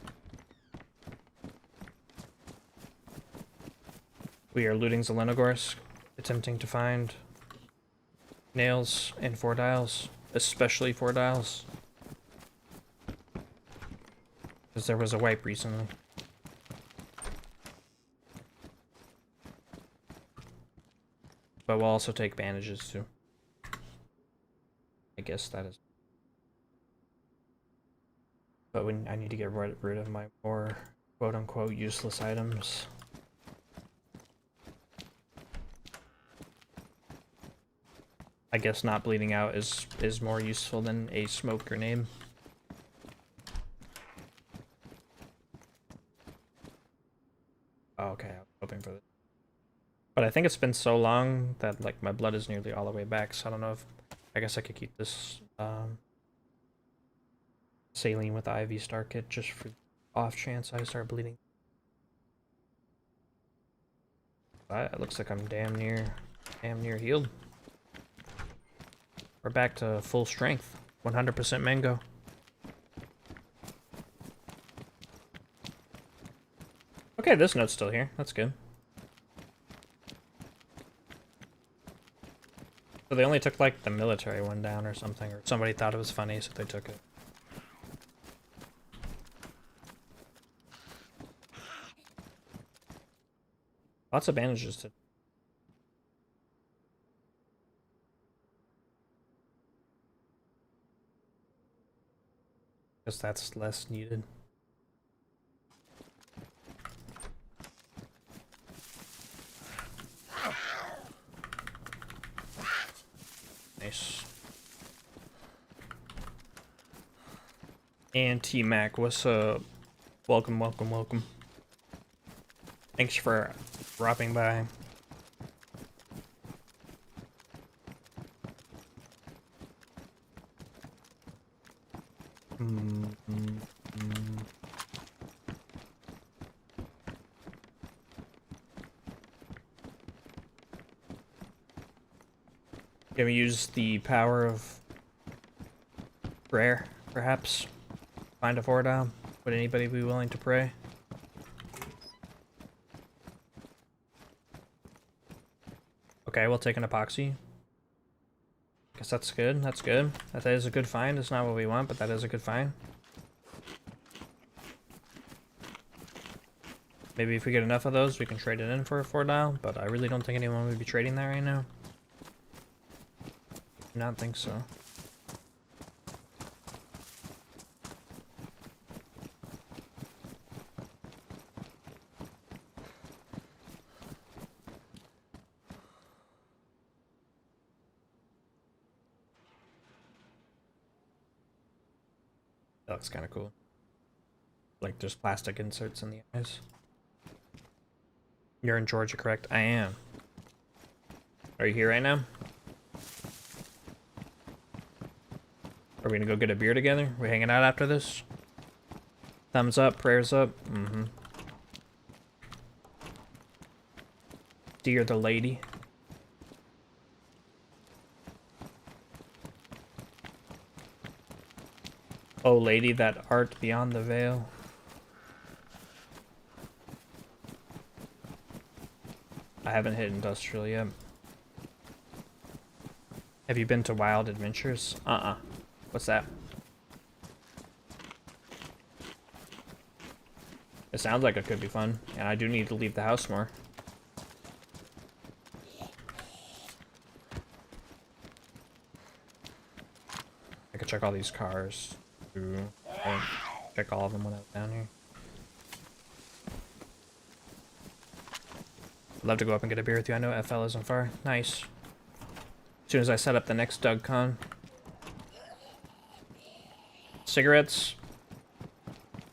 We are looting Zelenogorsk, attempting to find nails and 4 dials, especially 4 dials. Because there was a wipe recently. But we'll also take bandages too. I guess that is. But I need to get rid of my more quote-unquote useless items. I guess not bleeding out is more useful than a smoke grenade. Oh, okay, I was hoping for this. But I think it's been so long that like my blood is nearly all the way back, so I don't know if I guess I could keep this saline with the IV star kit just for off chance I start bleeding. It looks like I'm damn near healed. We're back to full strength. 100% mango. Okay, this note's still here. That's good. So they only took like the military one down or something, or somebody thought it was funny, so they took it. Lots of bandages to... Guess that's less needed. Nice. And T-Mac, what's up? Welcome, welcome, welcome. Thanks for dropping by. Can we use the power of prayer, perhaps? Find a 4 dial? Would anybody be willing to pray? Okay, we'll take an epoxy. Guess that's good, that's good. That is a good find. It's not what we want, but that is a good find. Maybe if we get enough of those, we can trade it in for a 4 dial, but I really don't think anyone would be trading that right now. Do not think so. That looks kind of cool. Like there's plastic inserts in the eyes. You're in Georgia, correct? I am. Are you here right now? Are we gonna go get a beer together? We hanging out after this? Thumbs up, prayers up. Mm-hmm. Dear the lady. Oh, lady, that art beyond the veil. I haven't hit industrial yet. Have you been to Wild Adventures? What's that? It sounds like it could be fun, and I do need to leave the house more. I could check all these cars. Check all of them when I was down here. I'd love to go up and get a beer with you. I know FL isn't far. Nice. As soon as I set up the next Doug Con. Cigarettes?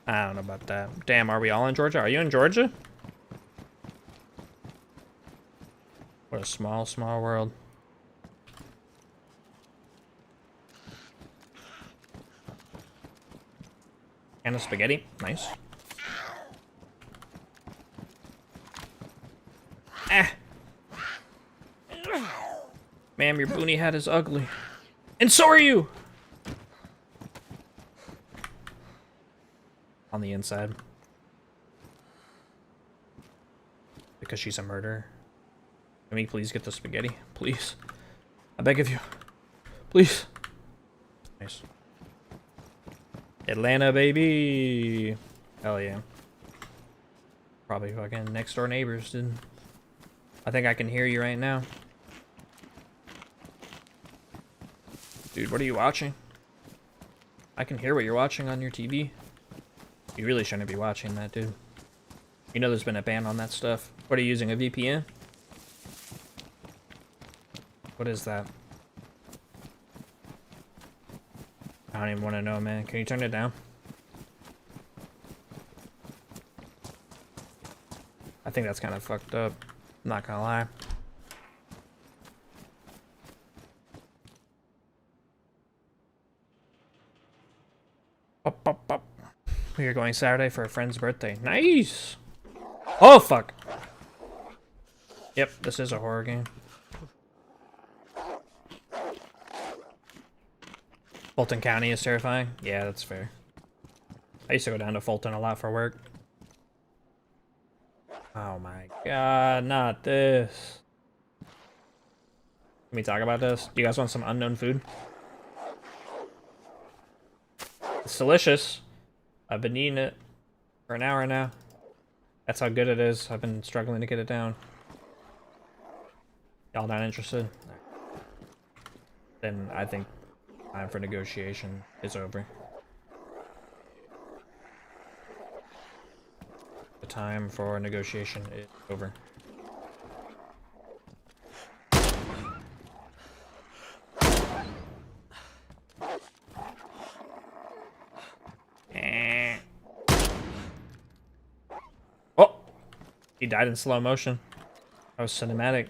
I don't know about that. Damn, are we all in Georgia? Are you in Georgia? What a small, small world. And a spaghetti. Nice. Ah! Ma'am, your boonie hat is ugly. And so are you! On the inside. Because she's a murderer. Can we please get the spaghetti? Please. I beg of you. Please. Nice. Atlanta, baby! Hell yeah. Probably fucking next door neighbors, dude. I think I can hear you right now. Dude, what are you watching? I can hear what you're watching on your TV. You really shouldn't be watching that, dude. You know there's been a ban on that stuff. What are you using, a VPN? What is that? I don't even want to know, man. Can you turn it down? I think that's kind of fucked up. I'm not gonna lie. Up, up, up. We are going Saturday for a friend's birthday. Nice! Oh, fuck! Yep, this is a horror game. Fulton County is terrifying? Yeah, that's fair. I used to go down to Fulton a lot for work. Oh my god, not this. Can we talk about this? Do you guys want some unknown food? It's delicious. I've been eating it for an hour now. That's how good it is. I've been struggling to get it down. Y'all not interested? Then I think time for negotiation is over. The time for negotiation is over. Oh! He died in slow motion. That was cinematic.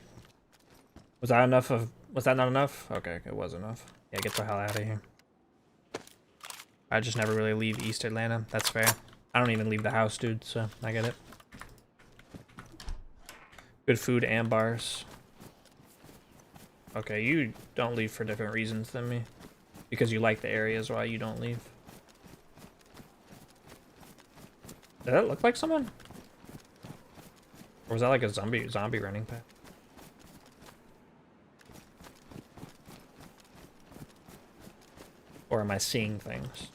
Was that enough of... Was that not enough? Okay, it was enough. Yeah, get the hell out of here. I just never really leave East Atlanta. That's fair. I don't even leave the house, dude, so I get it. Good food and bars. Okay, you don't leave for different reasons than me. Because you like the areas why you don't leave. Does that look like someone? Or was that like a zombie running path? Or am I seeing things?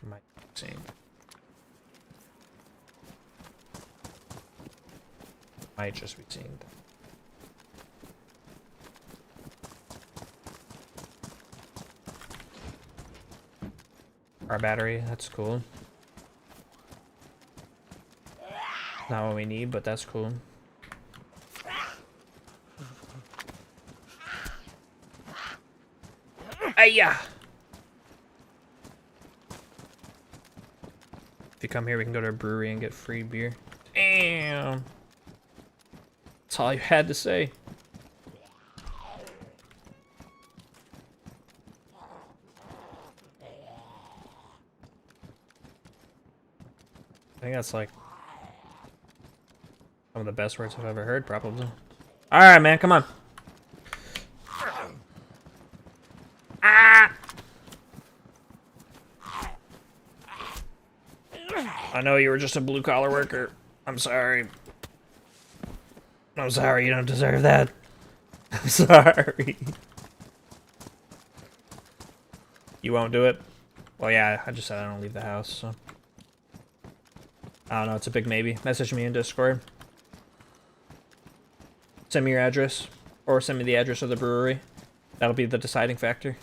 Am I seeing? Might just be seeing things. Our battery, that's cool. Not what we need, but that's cool. Ayah! If you come here, we can go to a brewery and get free beer. Damn! That's all you had to say. think that's like some of the best words I've ever heard, probably. Alright, man, come on. Ah! I know you were just a blue-collar worker. I'm sorry. I'm sorry, you don't deserve that. I'm sorry. You won't do it? Well, yeah, I just said I don't leave the house, so... I don't know, it's a big maybe. Message me in Discord. Send me your address. Or send me the address of the brewery. That'll be the deciding factor.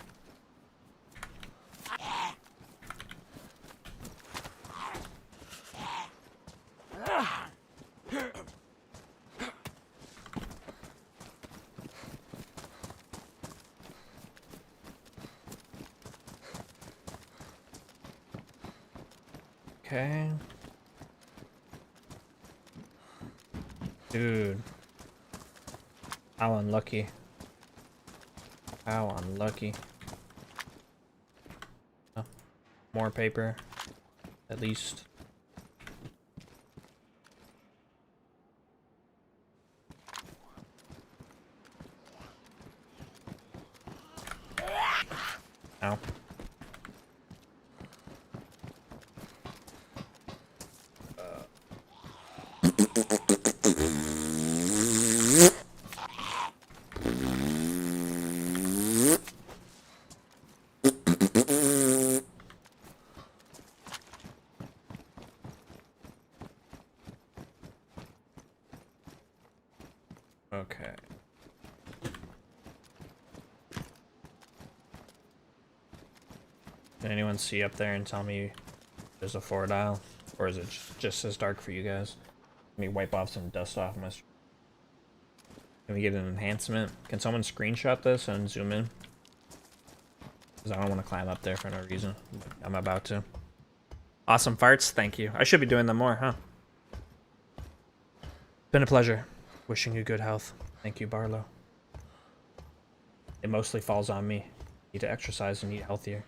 Okay. Dude. How unlucky. How unlucky. Oh, more paper. At least. Ow. Okay. Can anyone see up there and tell me there's a Ford aisle? Or is it just as dark for you guys? Let me wipe off some dust off my... Can we get an enhancement? Can someone screenshot this and zoom in? Because I don't want to climb up there for no reason. I'm about to. Awesome farts, thank you. I should be doing them more, huh? Been a pleasure. Wishing you good health. Thank you, Barlow. It mostly falls on me. Need to exercise and eat healthier.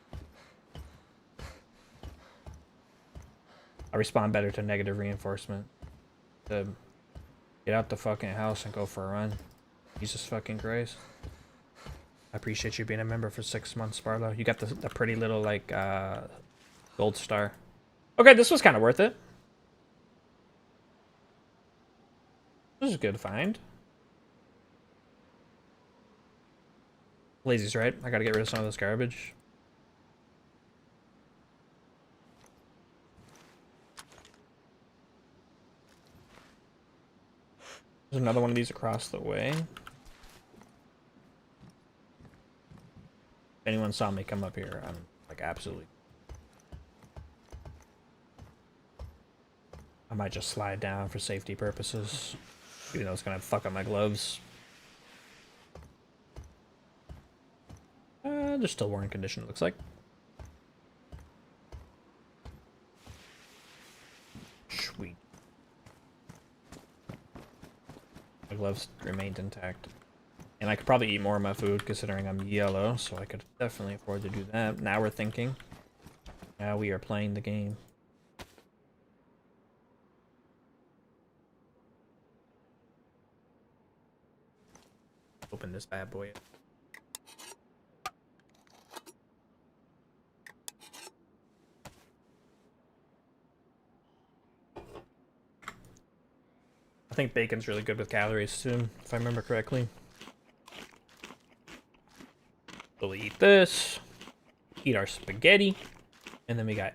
I respond better to negative reinforcement. To get out the fucking house and go for a run. Jesus fucking Christ. I appreciate you being a member for 6 months, Barlow. You got the pretty little, like, gold star. Okay, this was kind of worth it. This is a good find. Lazy's right. I gotta get rid of some of this garbage. There's another one of these across the way. If anyone saw me come up here, I'm like absolutely... I might just slide down for safety purposes. Even though it's gonna fuck up my gloves. They're still worn condition, it looks like. Sweet. My gloves remained intact. And I could probably eat more of my food considering I'm yellow, so I could definitely afford to do that. Now we're thinking. Now we are playing the game. Open this bad boy. I think bacon's really good with calories too, if I remember correctly. We'll eat this, eat our spaghetti, and then we got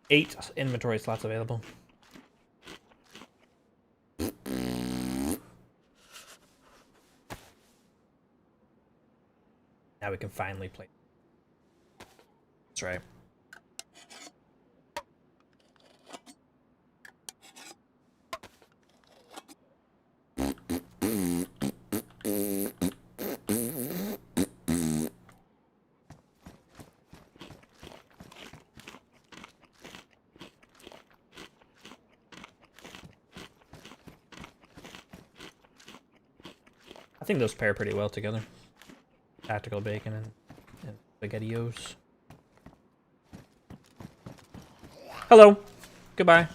8 inventory slots available. Now we can finally play. That's right. I think those pair pretty well together. Tactical bacon and SpaghettiOs. Hello. Goodbye.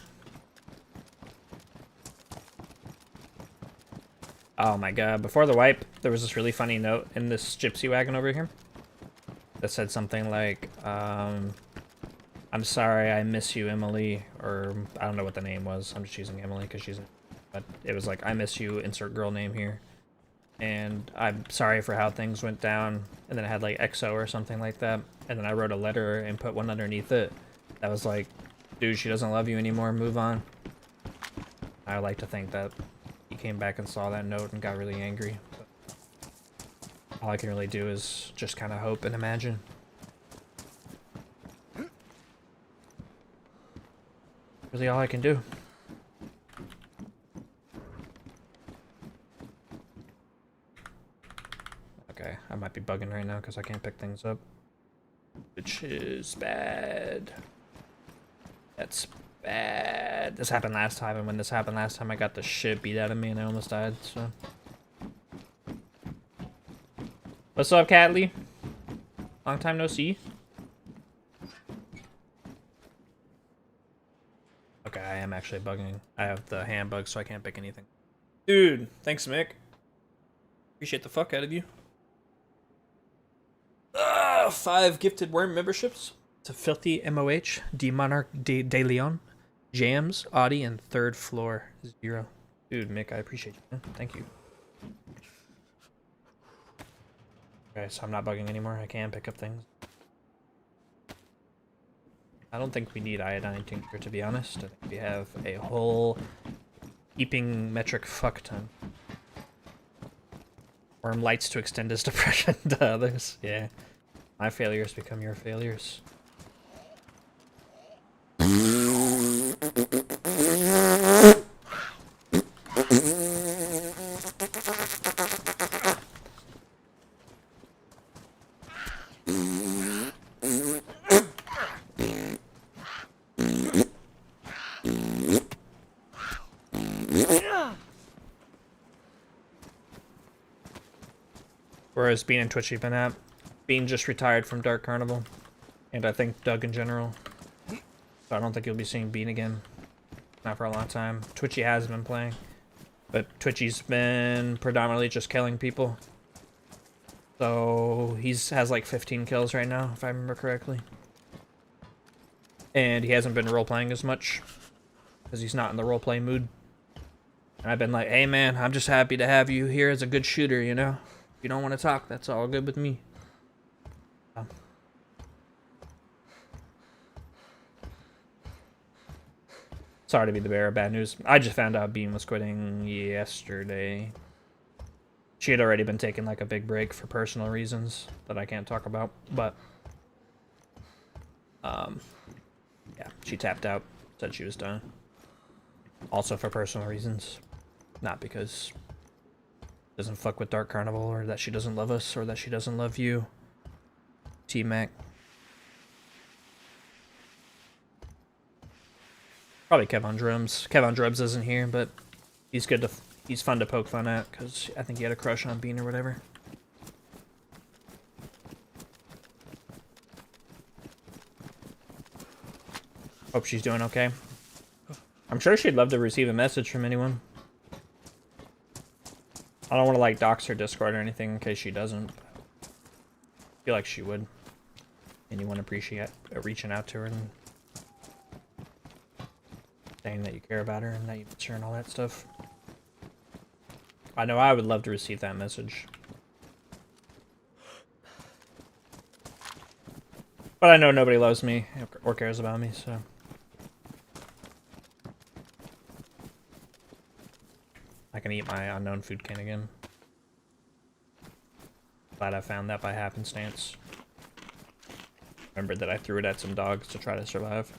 Oh my god, before the wipe, there was this really funny note in this gypsy wagon over here that said something like, I'm sorry, I miss you, Emily, or I don't know what the name was. I'm just using Emily because she's, but it was like, I miss you, insert girl name here. And I'm sorry for how things went down. And then it had like XO or something like that. And then I wrote a letter and put one underneath it that was like, dude, she doesn't love you anymore, move on. I like to think that he came back and saw that note and got really angry. But all I can really do is just kind of hope and imagine. Really all I can do. Okay, I might be bugging right now because I can't pick things up. Which is bad. That's bad. This happened last time, and when this happened last time, I got the shit beat out of me and I almost died, so. What's up, Catley? Long time no see. Okay, I am actually bugging. I have the hand bug, so I can't pick anything. Dude, thanks, Mick. Appreciate the fuck out of you. 5 gifted worm memberships to Filthy MOH, D Monarch De Leon, Jams, Audie, and Third Floor 0. Dude, Mick, I appreciate you, man. Thank you. Okay, so I'm not bugging anymore. I can pick up things. I don't think we need iodine tincture, to be honest. I think we have a whole heaping metric fuck ton. Worm lights to extend his depression to others. Yeah. My failures become your failures. Whereas Bean and Twitchy been at? Bean just retired from Dark Carnival, and I think Doug in general. So I don't think you'll be seeing Bean again. Not for a long time. Twitchy has been playing, but Twitchy's been predominantly just killing people. So has like 15 kills right now, if I remember correctly. And he hasn't been role-playing as much, because he's not in the role-play mood. And I've been like, hey man, I'm just happy to have you here as a good shooter, you know? If you don't want to talk, that's all good with me. Sorry to be the bearer of bad news. I just found out Bean was quitting yesterday. She had already been taking like a big break for personal reasons that I can't talk about, but yeah, she tapped out, said she was done. Also for personal reasons, not because she doesn't fuck with Dark Carnival or that she doesn't love us or that she doesn't love you. T-Mac. Probably Kev on drums. Kev on drums isn't here, but he's good to he's fun to poke fun at because I think he had a crush on Bean or whatever. Hope she's doing okay. I'm sure she'd love to receive a message from anyone. I don't want to like dox her Discord or anything in case she doesn't. I feel like she would. Anyone appreciate reaching out to her and saying that you care about her and that you miss her and all that stuff. I know I would love to receive that message. But I know nobody loves me or cares about me, so. I can eat my unknown food can again. Glad I found that by happenstance. Remembered that I threw it at some dogs to try to survive.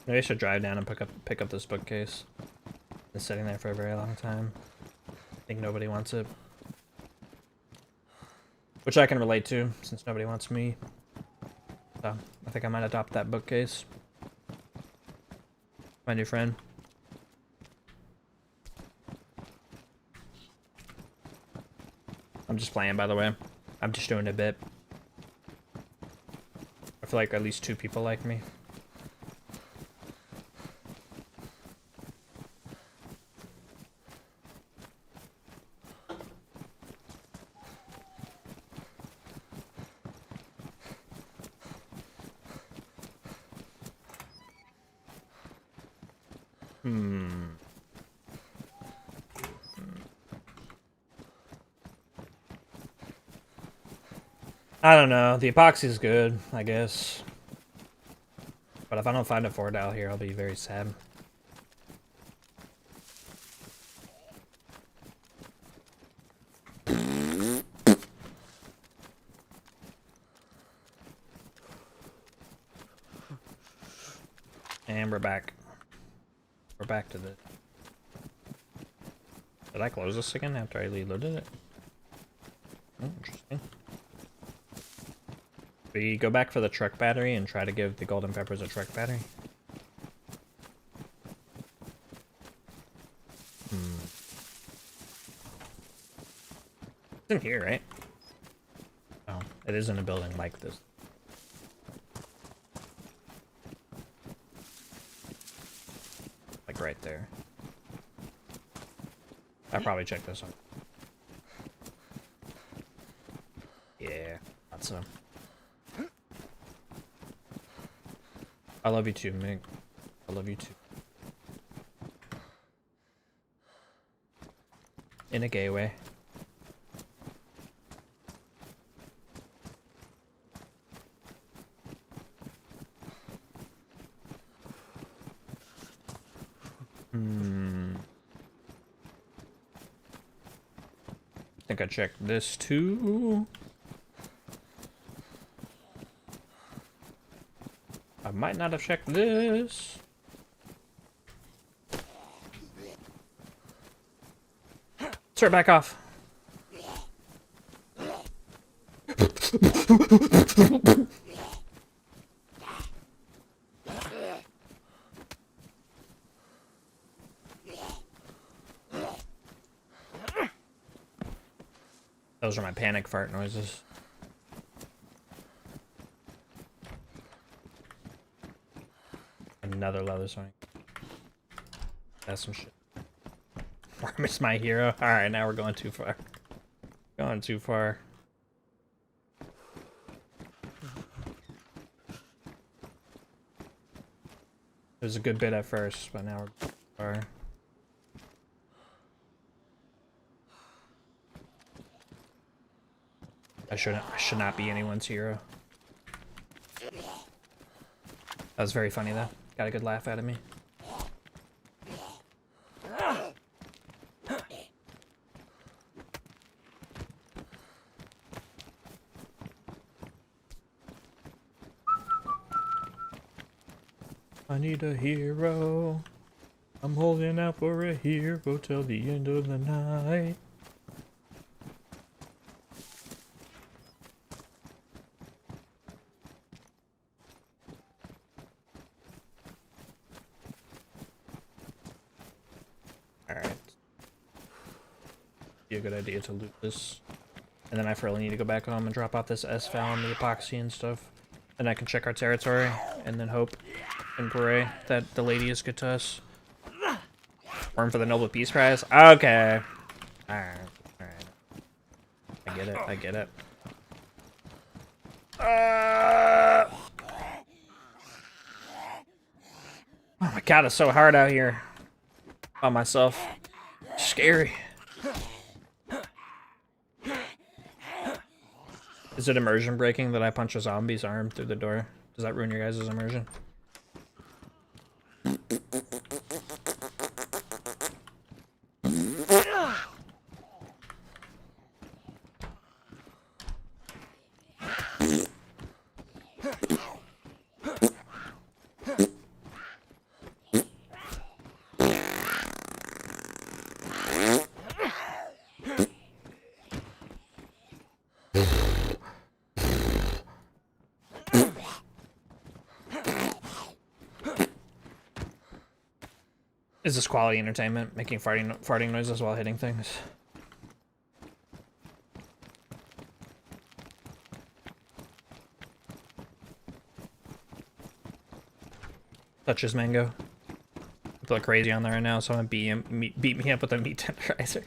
Maybe I should drive down and pick up this bookcase. It's sitting there for a very long time. think nobody wants it. Which I can relate to, since nobody wants me. So, I think I might adopt that bookcase. My new friend. I'm just playing, by the way. I'm just doing a bit. I feel like at least 2 people like me. I don't know. The epoxy's good, I guess. But if I don't find a 4 out here, I'll be very sad. And we're back. We're back to the... Did I close this again after I reloaded it? Oh, interesting. We go back for the truck battery and try to give the golden peppers a truck battery. It's in here, right? Oh, it is in a building like this. Like right there. I'll probably check this one. Yeah, thought so. I love you too, Mick. I love you too. In a gay way. I think I checked this too. I might not have checked this. Sir, back off. Those are my panic fart noises. Another leather swing. That's some shit. It's my hero. Alright, now we're going too far. Going too far. It was a good bit at first, but now we're too far. I should not be anyone's hero. That was very funny though. Got a good laugh out of me. I need a hero. I'm holding out for a hero till the end of the night. Alright. Be a good idea to loot this. And then I really need to go back home and drop off this S-Val and the epoxy and stuff. Then I can check our territory and then hope and pray that the lady is good to us. Worm for the Noble Peace Prize? Okay. Alright. Alright. I get it. I get it. Oh my god, it's so hard out here. By myself. Scary. Is it immersion breaking that I punch a zombie's arm through the door? Does that ruin your guys' immersion? Is this quality entertainment? Making farting noises while hitting things? Such as mango. People are crazy on there right now, so I'm gonna beat me up with a meat tenderizer.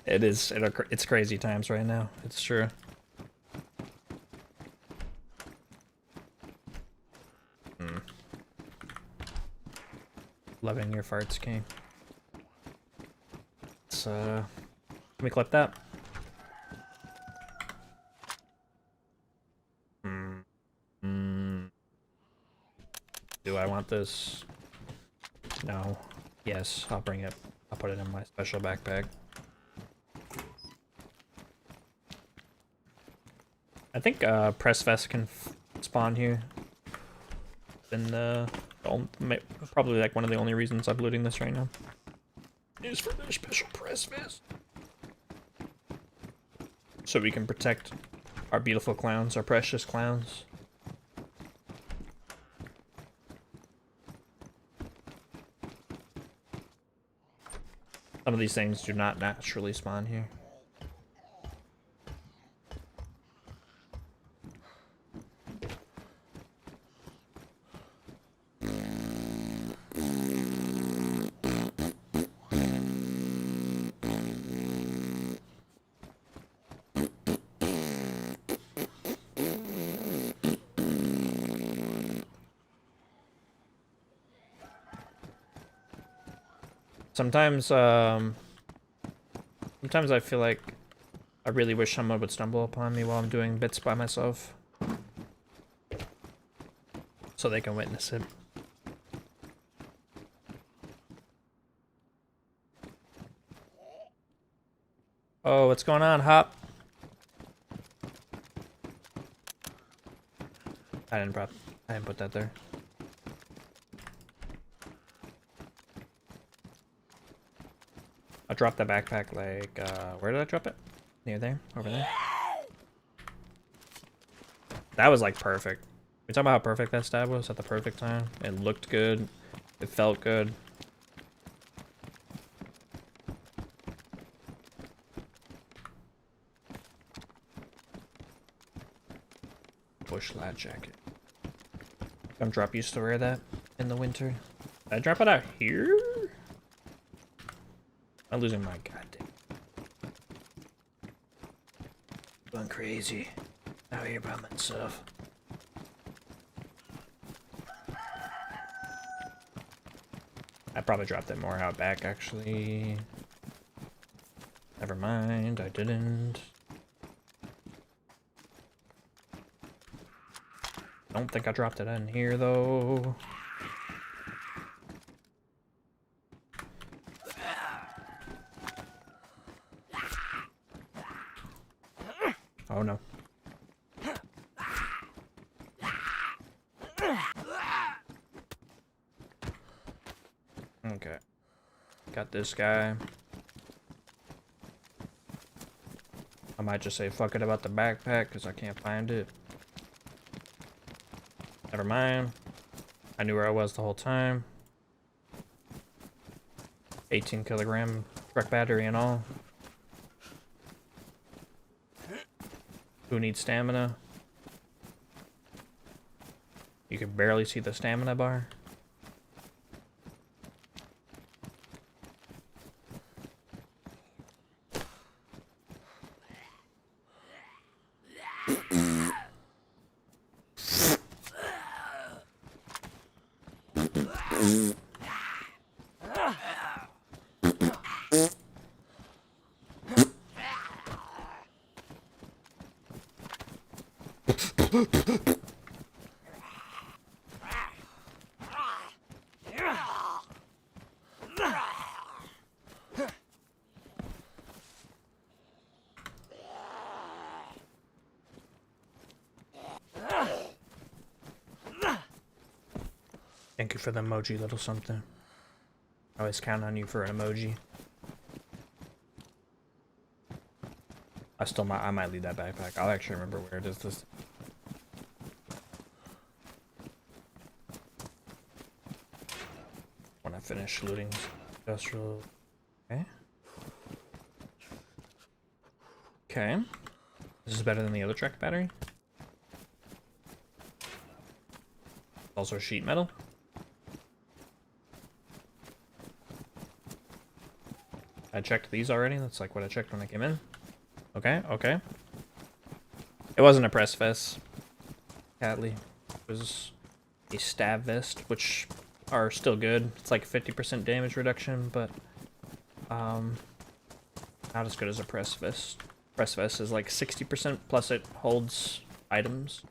It's crazy times right now. It's true. Loving your farts, King. Let's let me clip that. Do I want this? No. Yes, I'll bring it. I'll put it in my special backpack. I think press vest can spawn here. And probably like one of the only reasons I'm looting this right now is for their special press vest, so we can protect our beautiful clowns, our precious clowns. Some of these things do not naturally spawn here. Sometimes I feel like I really wish someone would stumble upon me while I'm doing bits by myself, so they can witness it. Oh, what's going on, Hop? I didn't put that there. I dropped the backpack like, where did I drop it? Near there? Over there? That was like perfect. We talking about how perfect that stab was at the perfect time? It looked good. It felt good. Bush lad jacket. Gumdrop used to wear that in the winter. Did I drop it out here? I'm losing my goddamn. Going crazy out here by myself. I probably dropped it more out back actually. Never mind, I didn't. Don't think I dropped it in here though. Oh no. Okay. Got this guy. I might just say fuck it about the backpack because I can't find it. Never mind. I knew where I was the whole time. 18 kilogram truck battery and all. Who needs stamina? You can barely see the stamina bar. Thank you for the emoji, little something. I always count on you for an emoji. I might leave that backpack. I'll actually remember where it is this. When I finish looting industrial. Okay. Okay. This is better than the other track battery. Also sheet metal. I checked these already. That's like what I checked when I came in. Okay, okay. It wasn't a press vest, Catley. It was a stab vest, which are still good. It's like 50% damage reduction, but not as good as a press vest. Press vest is like 60%, plus it holds items.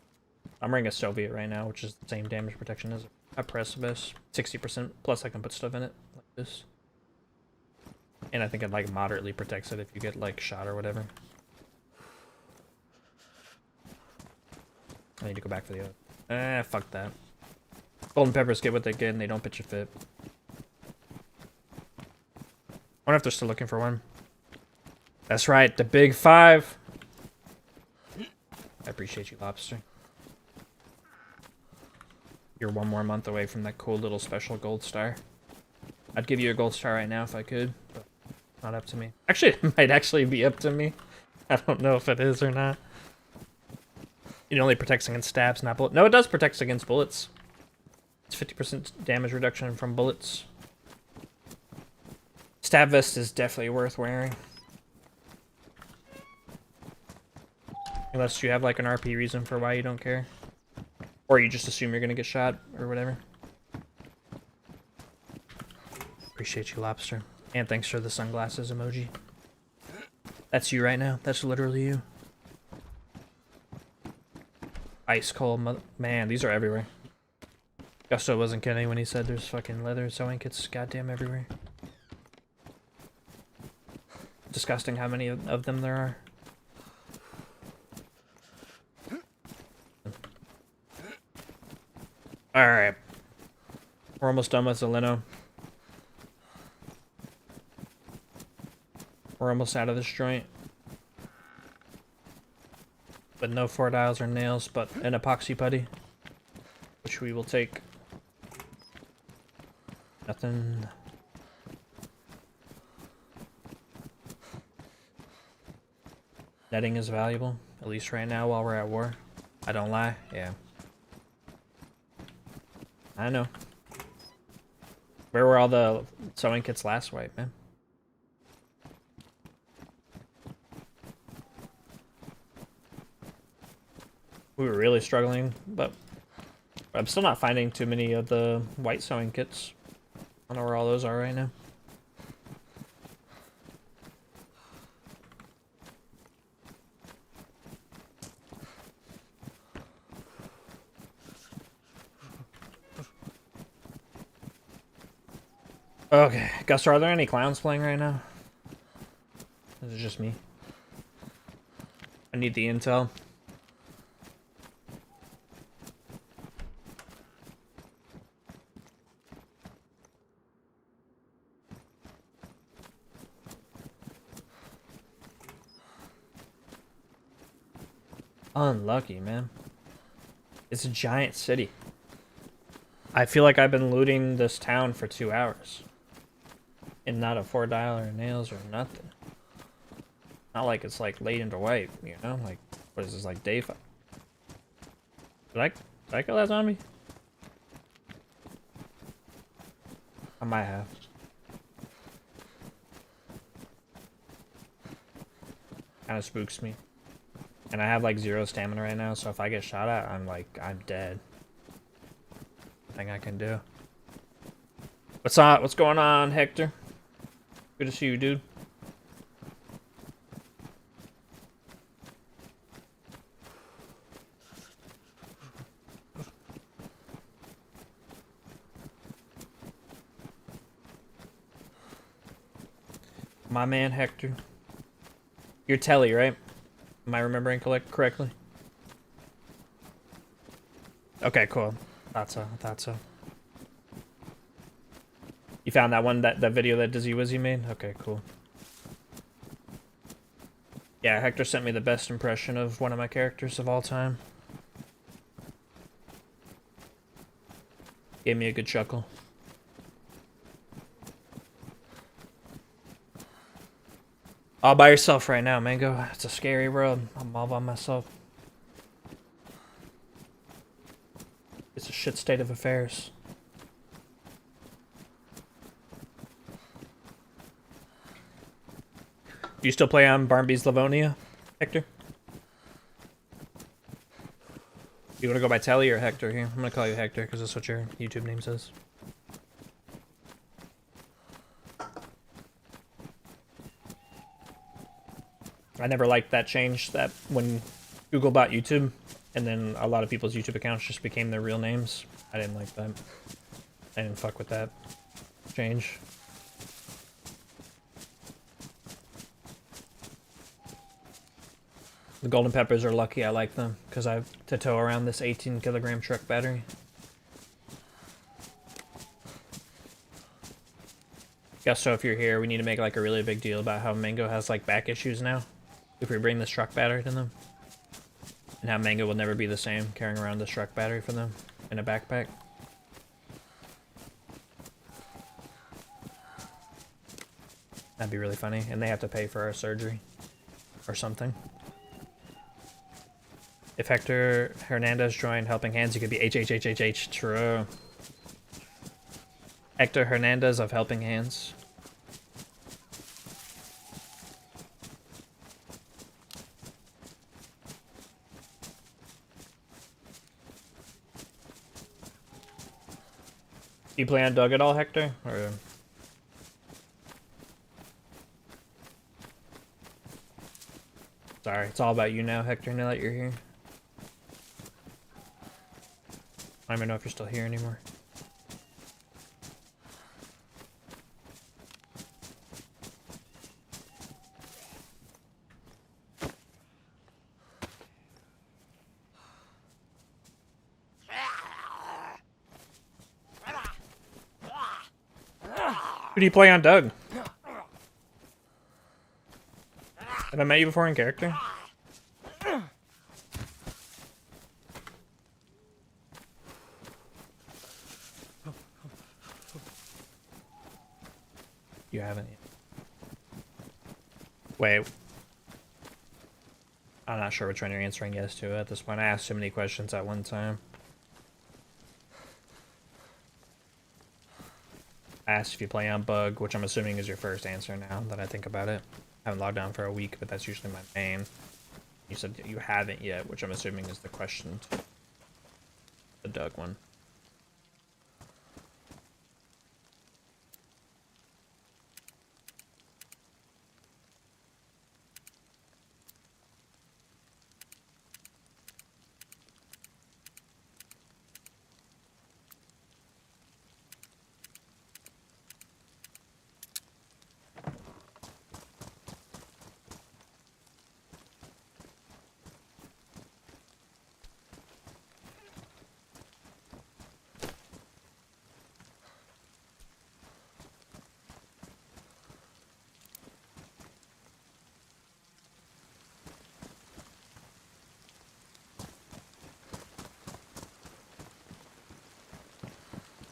I'm wearing a Soviet right now, which is the same damage protection as a press vest. 60%, plus I can put stuff in it, like this. And I think it like moderately protects it if you get like shot or whatever. I need to go back for the other. Fuck that. Golden peppers get what they get and they don't pitch a fit. I wonder if they're still looking for one. That's right, the big 5. I appreciate you, Lobster. You're one more month away from that cool little special gold star. I'd give you a gold star right now if I could, but not up to me. Actually, it might actually be up to me. I don't know if it is or not. It only protects against stabs, not bullets. No, it does protect against bullets. It's 50% damage reduction from bullets. Stab vest is definitely worth wearing. Unless you have like an RP reason for why you don't care. Or you just assume you're gonna get shot or whatever. Appreciate you, Lobster. And thanks for the sunglasses emoji. That's you right now. That's literally you. Ice cold man, these are everywhere. Gusto wasn't kidding when he said there's fucking leather sewing kits goddamn everywhere. Disgusting how many of them there are. Alright. We're almost done with Zeleno. We're almost out of this joint. But no 4 dials or nails, but an epoxy putty. Which we will take. Nothing. Netting is valuable, at least right now while we're at war. I don't lie, yeah. I know. Where were all the sewing kits last wipe, man? We were really struggling, but I'm still not finding too many of the white sewing kits. I don't know where all those are right now. Okay, Guster, are there any clowns playing right now? Is it just me? I need the intel. Unlucky, man. It's a giant city. I feel like I've been looting this town for 2 hours. And not a 4 dial or nails or nothing. Not like it's like late into white, you know? Like, what is this, like day 5? Did I kill that zombie? I might have. Kinda spooks me. And I have like 0 stamina right now, so if I get shot at, I'm dead. Nothing I can do. What's up? What's going on, Hector? Good to see you, dude. My man, Hector. You're Telly, right? Am I remembering correctly? Okay, cool. Thought so. You found that one, that video that Dizzy Wizzy made? Okay, cool. Yeah, Hector sent me the best impression of one of my characters of all time. Gave me a good chuckle. All by yourself right now, Mango. It's a scary world. I'm all by myself. It's a shit state of affairs. Do you still play on Barnby's Livonia, Hector? You want to go by Telly or Hector here? I'm going to call you Hector because that's what your YouTube name says. I never liked that change, that when Google bought YouTube and then a lot of people's YouTube accounts just became their real names. I didn't like that. I didn't fuck with that change. The golden peppers are lucky I like them because I have to tow around this 18-kilogram truck battery. Guess so if you're here, we need to make like a really big deal about how Mango has like back issues now if we bring this truck battery to them. And how Mango will never be the same carrying around this truck battery for them in a backpack. That'd be really funny. And they have to pay for our surgery or something. If Hector Hernandez joined Helping Hands, he could be HHHHH. True. Hector Hernandez of Helping Hands. Do you play on Doug at all, Hector? Or... Sorry, it's all about you now, Hector, now that you're here. I don't even know if you're still here anymore. Who do you play on Doug? Have I met you before in character? You haven't yet. Wait. I'm not sure which one you're answering yes to at this point. I asked too many questions at one time. I asked if you play on Bug, which I'm assuming is your first answer now that I think about it. I haven't logged on for a week, but that's usually my main. You said you haven't yet, which I'm assuming is the question. The Doug one.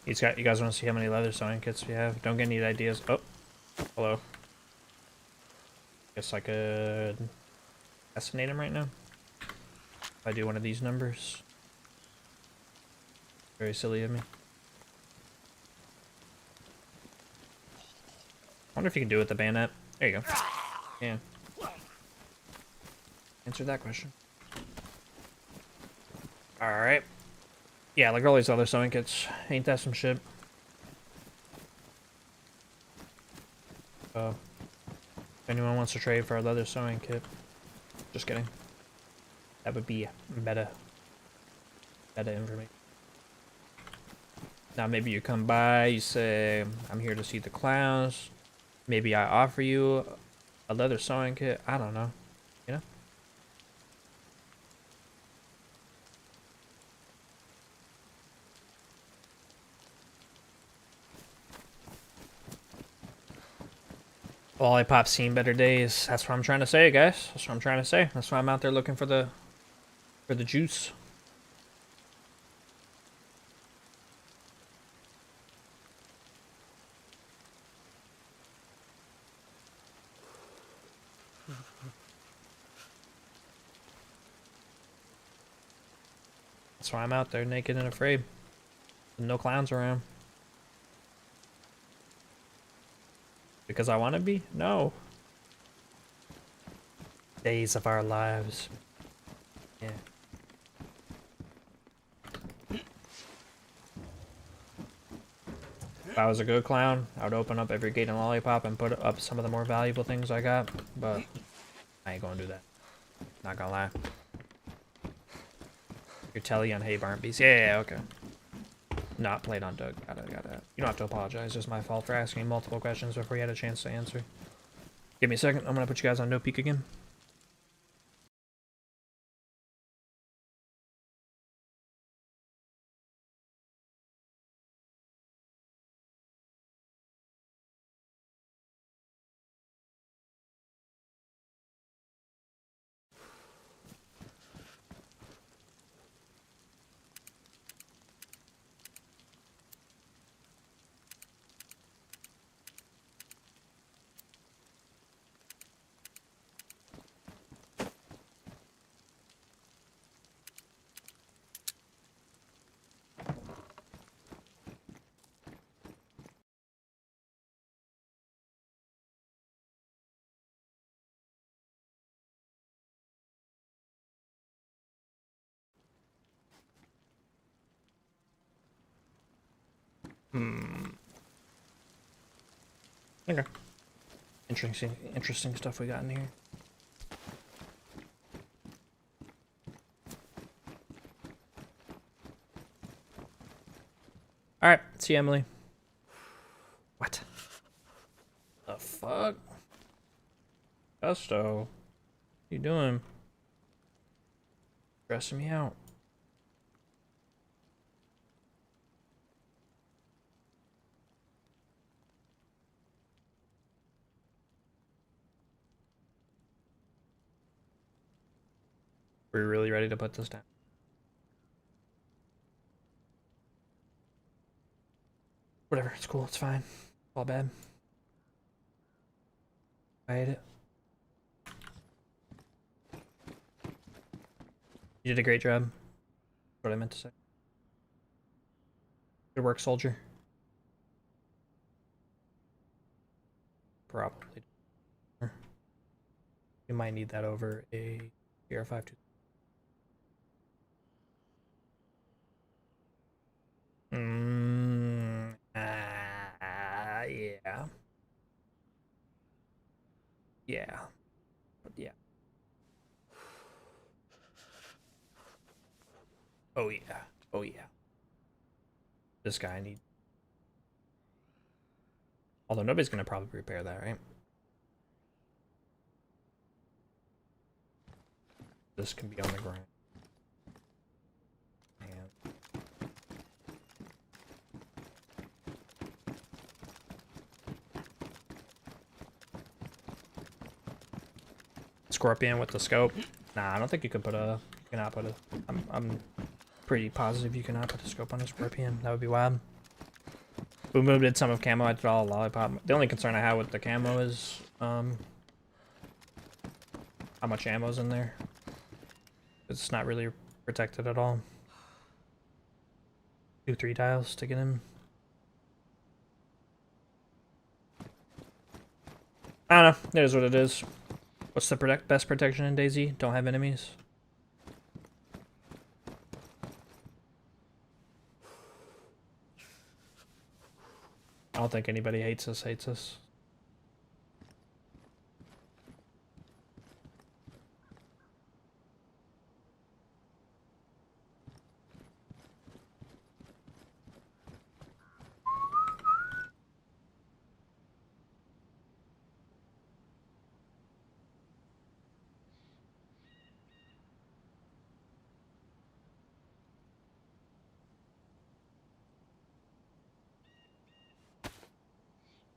You guys want to see how many leather sewing kits we have? Don't get any ideas. Oh, hello. Guess I could estimate him right now. If I do one of these numbers. Very silly of me. I wonder if you can do it with the bayonet. There you go. Yeah. Answered that question. Alright. Yeah, like all these other sewing kits. Ain't that some shit? If anyone wants to trade for a leather sewing kit. Just kidding. That would be better. Better information. Now maybe you come by, you say, I'm here to see the clowns. Maybe I offer you a leather sewing kit. I don't know. You know? Lollipop seen better days. That's what I'm trying to say, guys. That's what I'm trying to say. That's why I'm out there looking for the juice. That's why I'm out there naked and afraid. No clowns around. Because I want to be? No. Days of our lives. Yeah. If I was a good clown, I would open up every gate and lollipop and put up some of the more valuable things I got, but I ain't gonna do that. Not gonna lie. Your telly on Hey Barnbees. Yeah, okay. Not played on Doug. Got it. You don't have to apologize. It's my fault for asking multiple questions before you had a chance to answer. Give me a second. I'm gonna put you guys on no peek again. Okay. Interesting stuff we got in here. Alright, see you, Emily. What? The fuck? Gusto. What you doing? Stressing me out. We're really ready to put this down. Whatever, it's cool, it's fine. All bad. I ate it. You did a great job. That's what I meant to say. Good work, soldier. Probably. You might need that over a PR52. Yeah. Yeah. Yeah. Oh yeah. Oh yeah. This guy I need. Although nobody's gonna probably repair that, right? This can be on the ground. And Scorpion with the scope. Nah, I don't think you could put a. You cannot put a. I'm pretty positive you cannot put a scope on a Scorpion. That would be wild. Boom Boom did some of camo. I did all lollipop. The only concern I have with the camo is how much ammo's in there. It's not really protected at all. 2-3 tiles to get in. I don't know. It is what it is. What's the best protection in Dayz? Don't have enemies. I don't think anybody hates us.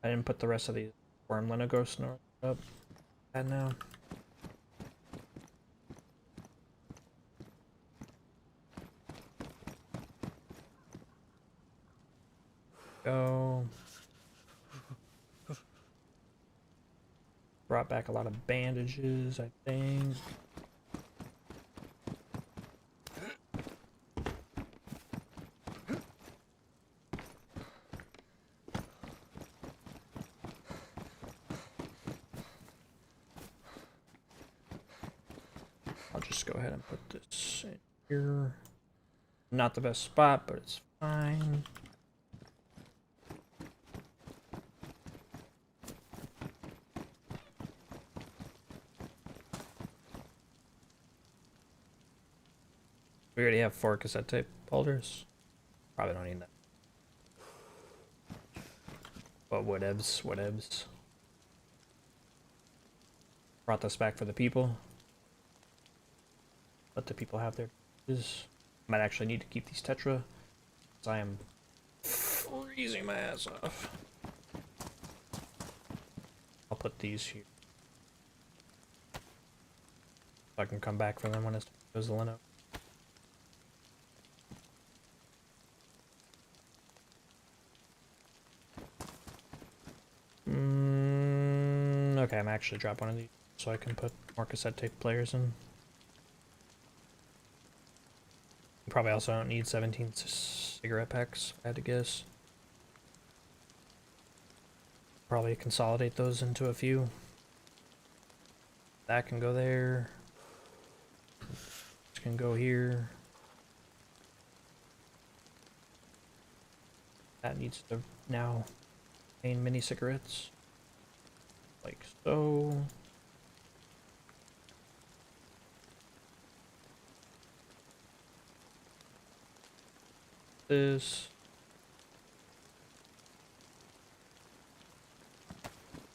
I didn't put the rest of these worm Lenoghost up. And now. Go. brought back a lot of bandages, I think. I'll just go ahead and put this in here. Not the best spot, but it's fine. We already have 4 cassette tape holders. Probably don't need that. But whatevs. Brought this back for the people. Let the people have their dishes. Might actually need to keep these Tetra, because I am freezing my ass off. I'll put these here. So I can come back for them when it's goes the lino. Okay, I'm actually drop one of these so I can put more cassette tape players in. Probably also don't need 17 cigarette packs, if I had to guess. Probably consolidate those into a few. That can go there. This can go here. That needs to now contain mini cigarettes. Like so. This.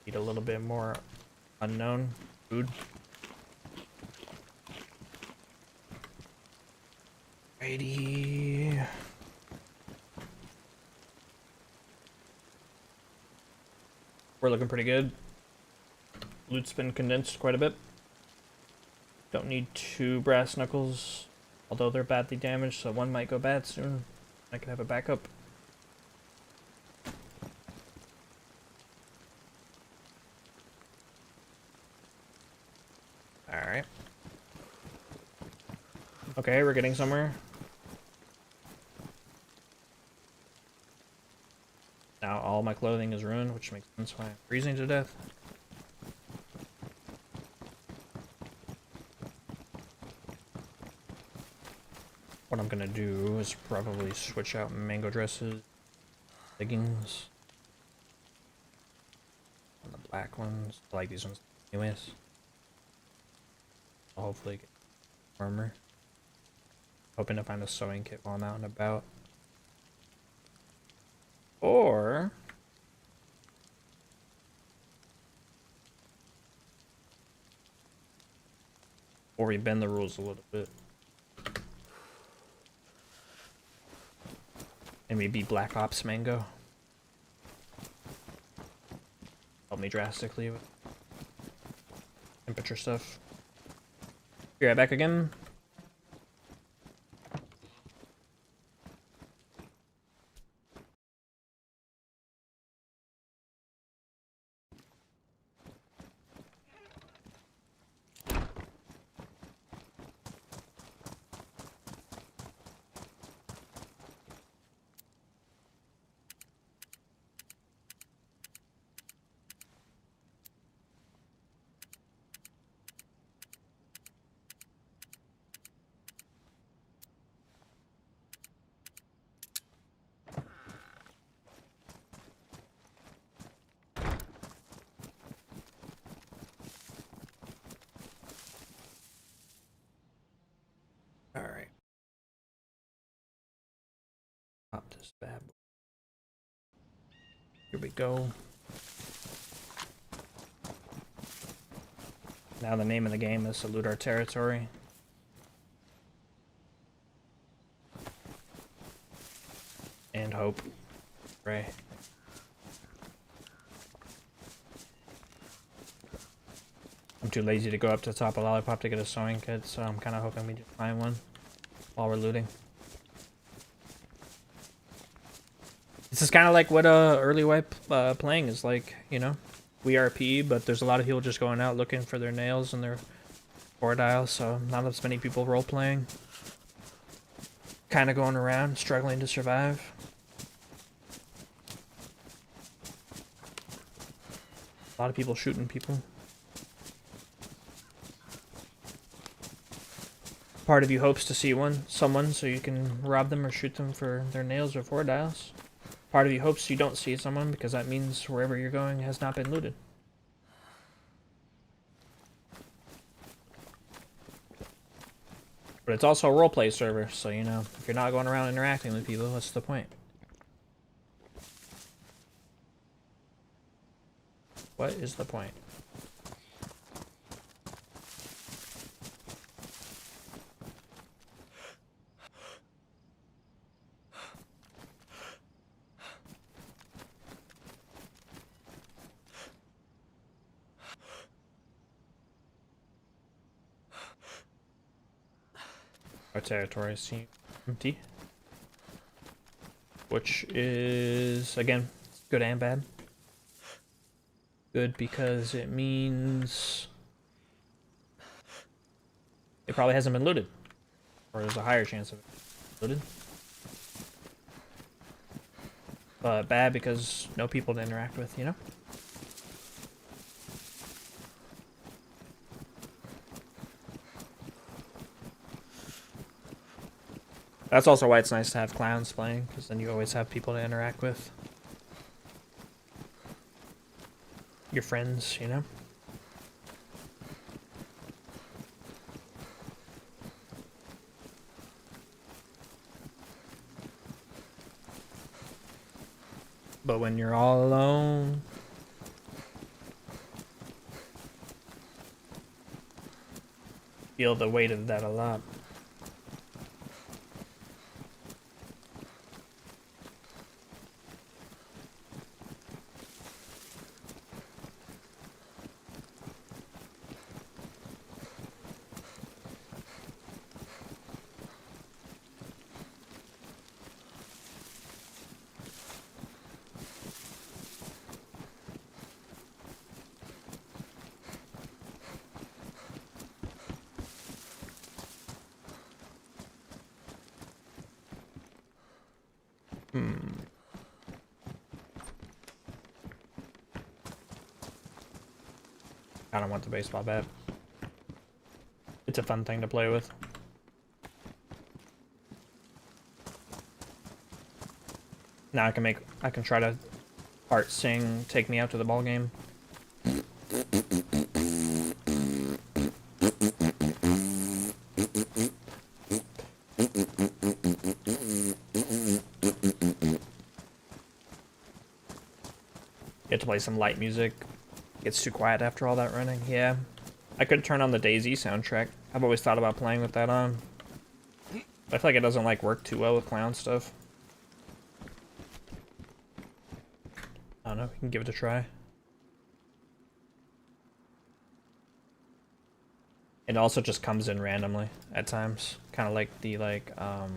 Need a little bit more unknown food. Righty. We're looking pretty good. Loot's been condensed quite a bit. Don't need 2 brass knuckles, although they're badly damaged, so one might go bad soon. I can have a backup. Alright. Okay, we're getting somewhere. Now all my clothing is ruined, which makes sense why I'm freezing to death. What I'm gonna do is probably switch out mango dresses, leggings, and the black ones. I like these ones anyways. I'll hopefully get warmer. Hoping to find a sewing kit while I'm out and about. Or we bend the rules a little bit. And we be Black Ops Mango. Help me drastically with temperature stuff. Be right back again. All right. Pop this bad boy. Here we go. Now the name of the game is to loot our territory. And hope. Pray. I'm too lazy to go up to the top of Lollipop to get a sewing kit, so I'm kind of hoping we just find one while we're looting. This is kind of like what early wipe playing is like, you know? we RP, but there's a lot of people just going out looking for their nails and their 4 dials, so not as many people role playing. Kind of going around, struggling to survive. A lot of people shooting people. Part of you hopes to see someone so you can rob them or shoot them for their nails or 4 dials. Part of you hopes you don't see someone because that means wherever you're going has not been looted. But it's also a roleplay server, so you know, if you're not going around interacting with people, what's the point? What is the point? Our territory seems empty. Which is, again, good and bad. Good because it means it probably hasn't been looted. Or there's a higher chance of it looted. But bad because no people to interact with, you know? That's also why it's nice to have clowns playing, because then you always have people to interact with. Your friends, you know? But when you're all alone, feel the weight of that a lot. I don't want the baseball bat. It's a fun thing to play with. Now I can try to part sing Take Me Out to the Ball Game. Get to play some light music. Gets too quiet after all that running. Yeah. I could turn on the Dayz soundtrack. I've always thought about playing with that on. But I feel like it doesn't like work too well with clown stuff. I don't know, we can give it a try. It also just comes in randomly at times. Kind of like the Minecraft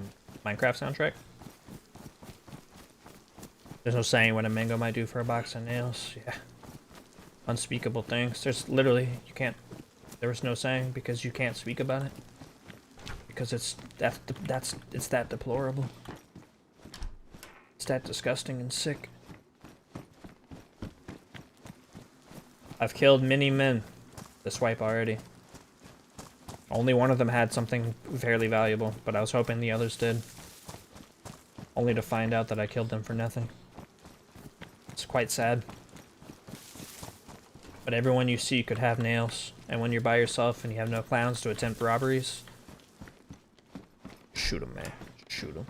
soundtrack. There's no saying what a mango might do for a box of nails. Yeah. Unspeakable things. There's literally, there was no saying because you can't speak about it. Because it's that deplorable. It's that disgusting and sick. I've killed many men this wipe already. Only one of them had something fairly valuable, but I was hoping the others did. Only to find out that I killed them for nothing. It's quite sad. But everyone you see could have nails, and when you're by yourself and you have no clowns to attempt robberies, shoot them, man. Shoot them.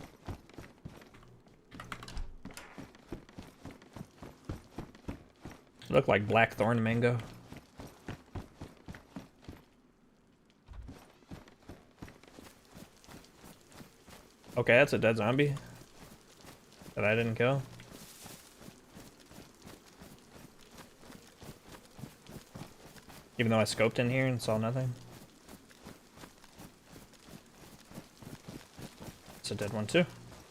Look like blackthorn mango. Okay, that's a dead zombie that I didn't kill. Even though I scoped in here and saw nothing. It's a dead one too.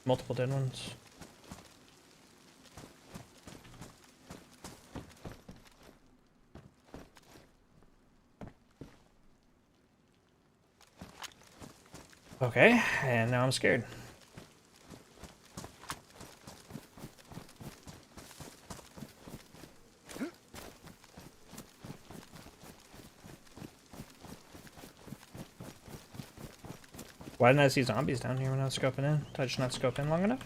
Multiple dead ones. Okay, and now I'm scared. Why didn't I see zombies down here when I was scoping in? Did I just not scope in long enough?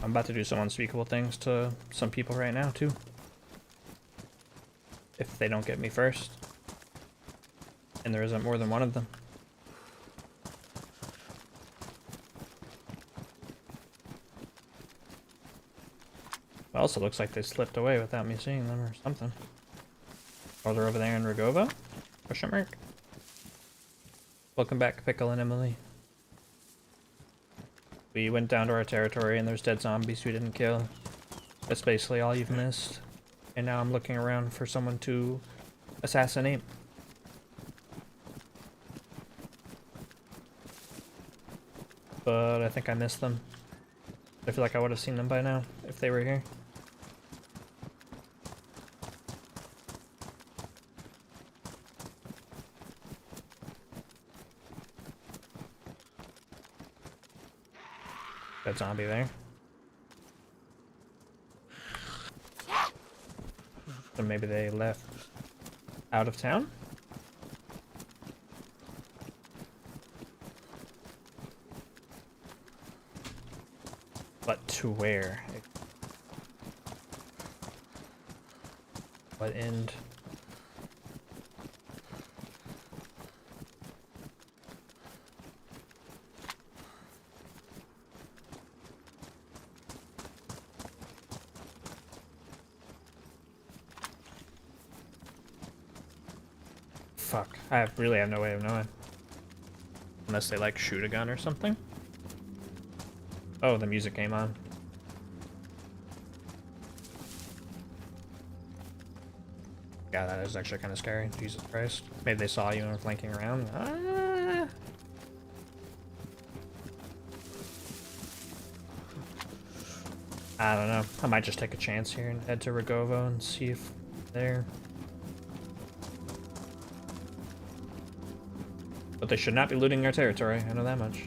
I'm about to do some unspeakable things to some people right now, too. If they don't get me first. And there isn't more than one of them. It also looks like they slipped away without me seeing them or something. Oh, they're over there in Rigova? Question mark. Welcome back, Pickle and Emily. We went down to our territory and there's dead zombies we didn't kill. That's basically all you've missed. And now I'm looking around for someone to assassinate. But I think I missed them. I feel like I would have seen them by now if they were here. That zombie there. So maybe they left out of town? But to where? What end? Fuck. I really have no way of knowing. Unless they like shoot a gun or something. Oh, the music came on. Yeah, that is actually kind of scary. Jesus Christ. Maybe they saw you and were flanking around. Ah. I don't know. I might just take a chance here and head to Rigovo and see if they're... But they should not be looting our territory. I know that much.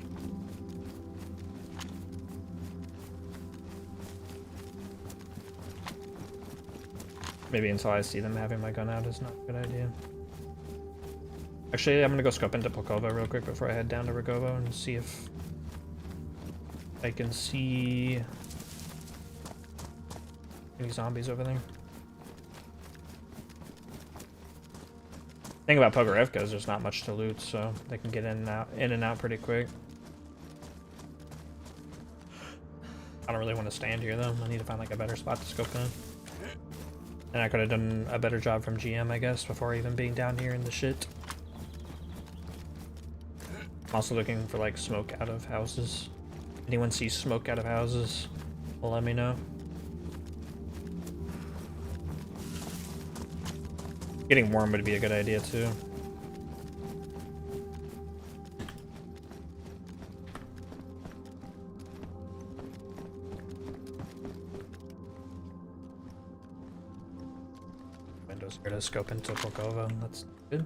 Maybe until I see them having my gun out is not a good idea. Actually, I'm gonna go scope into Polkova real quick before I head down to Rigovo and see if I can see any zombies over there. Thing about Pogorevka is there's not much to loot, so they can get in and out pretty quick. I don't really want to stand here though. I need to find like a better spot to scope in. And I could have done a better job from GM, I guess, before even being down here in the shit. I'm also looking for like smoke out of houses. Anyone see smoke out of houses? Well, let me know. Getting warm would be a good idea too. Windows here to scope into Polkova, that's good.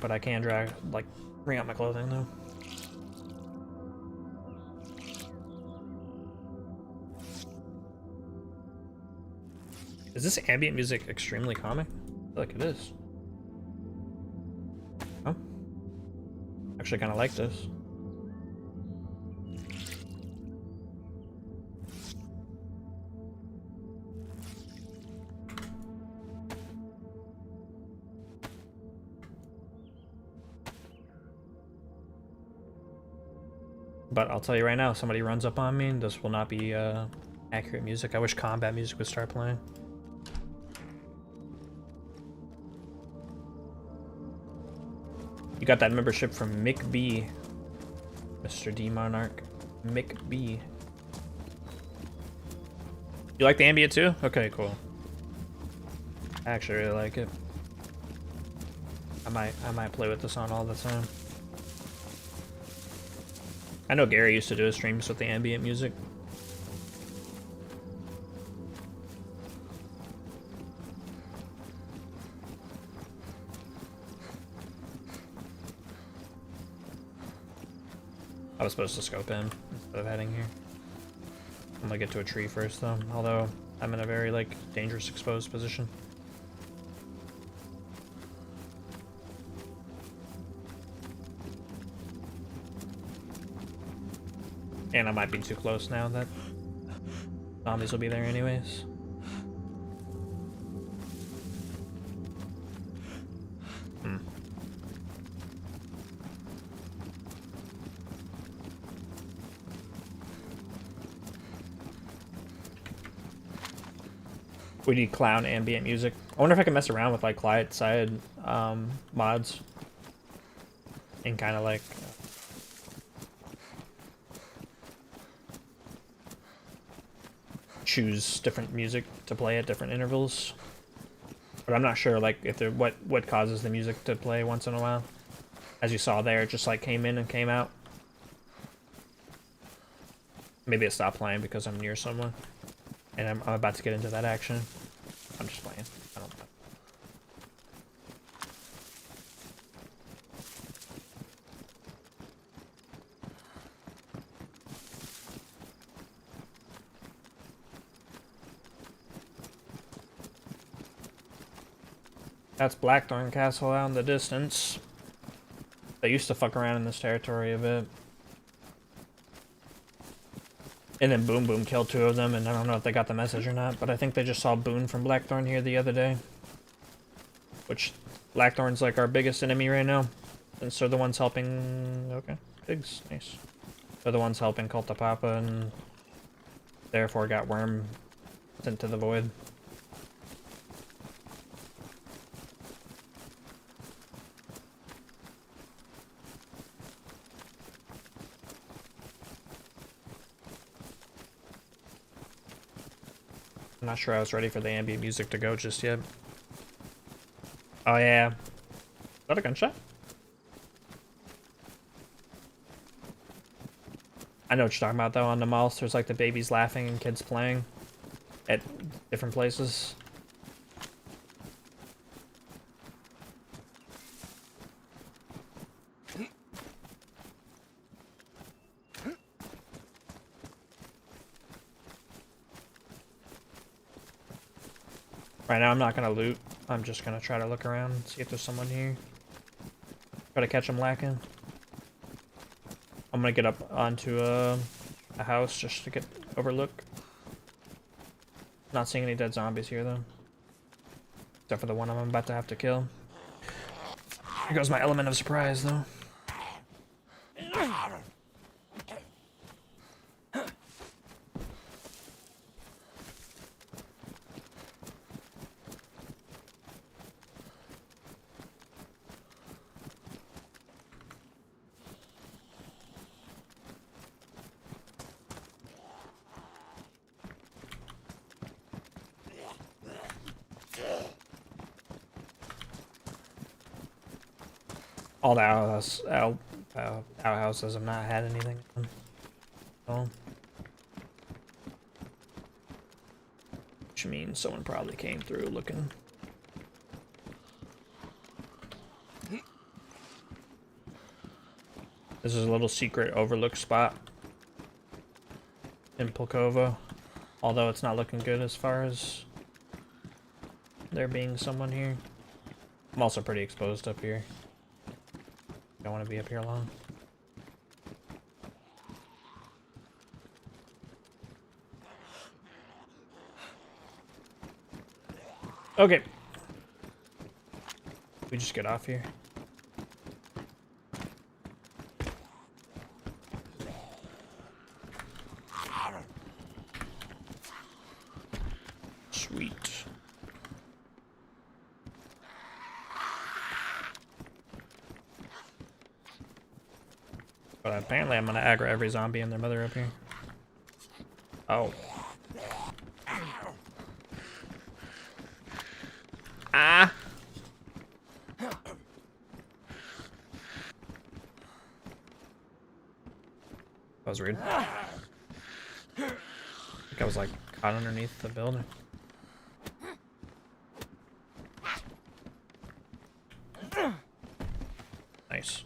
But I can bring out my clothing though. Is this ambient music extremely calming? I feel like it is. Oh. Actually kind of like this. But I'll tell you right now, if somebody runs up on me, this will not be accurate music. I wish combat music would start playing. You got that membership from Mick B. Mr. D Monarch. Mick B. You like the ambient too? Okay, cool. I actually really like it. I might play with this on all the time. I know Gary used to do his streams with the ambient music. I was supposed to scope in instead of heading here. I'm gonna get to a tree first though, although I'm in a very like dangerous exposed position. And I might be too close now that zombies will be there anyways. We need clown ambient music. I wonder if I can mess around with like quiet side mods and kind of like choose different music to play at different intervals. But I'm not sure like if there what causes the music to play once in a while. As you saw there, it just like came in and came out. Maybe it stopped playing because I'm near someone. And I'm about to get into that action. I'm just playing. I don't know. That's Blackthorn Castle out in the distance. They used to fuck around in this territory a bit. And then Boom Boom killed 2 of them, and I don't know if they got the message or not, but I think they just saw Boone from Blackthorn here the other day. Which, Blackthorn's like our biggest enemy right now. And so the ones helping... Okay, pigs, nice. They're the ones helping Culta Papa, and therefore got Worm sent to the Void. I'm not sure I was ready for the ambient music to go just yet. Oh yeah. Is that a gunshot? I know what you're talking about though. On the mouse, there's like the babies laughing and kids playing at different places. Right now I'm not gonna loot. I'm just gonna try to look around and see if there's someone here. Try to catch them lacking. I'm gonna get up onto a house just to get overlook. Not seeing any dead zombies here though. Except for the one I'm about to have to kill. Here goes my element of surprise though. All the outhouses have not had anything. So, which means someone probably came through looking. This is a little secret overlook spot in Pulkova, although it's not looking good as far as there being someone here. I'm also pretty exposed up here. Don't want to be up here long. Okay. We just get off here. Sweet. But apparently I'm gonna aggro every zombie and their mother up here. Oh. Ah! That was rude. I think I was like caught underneath the building. Nice.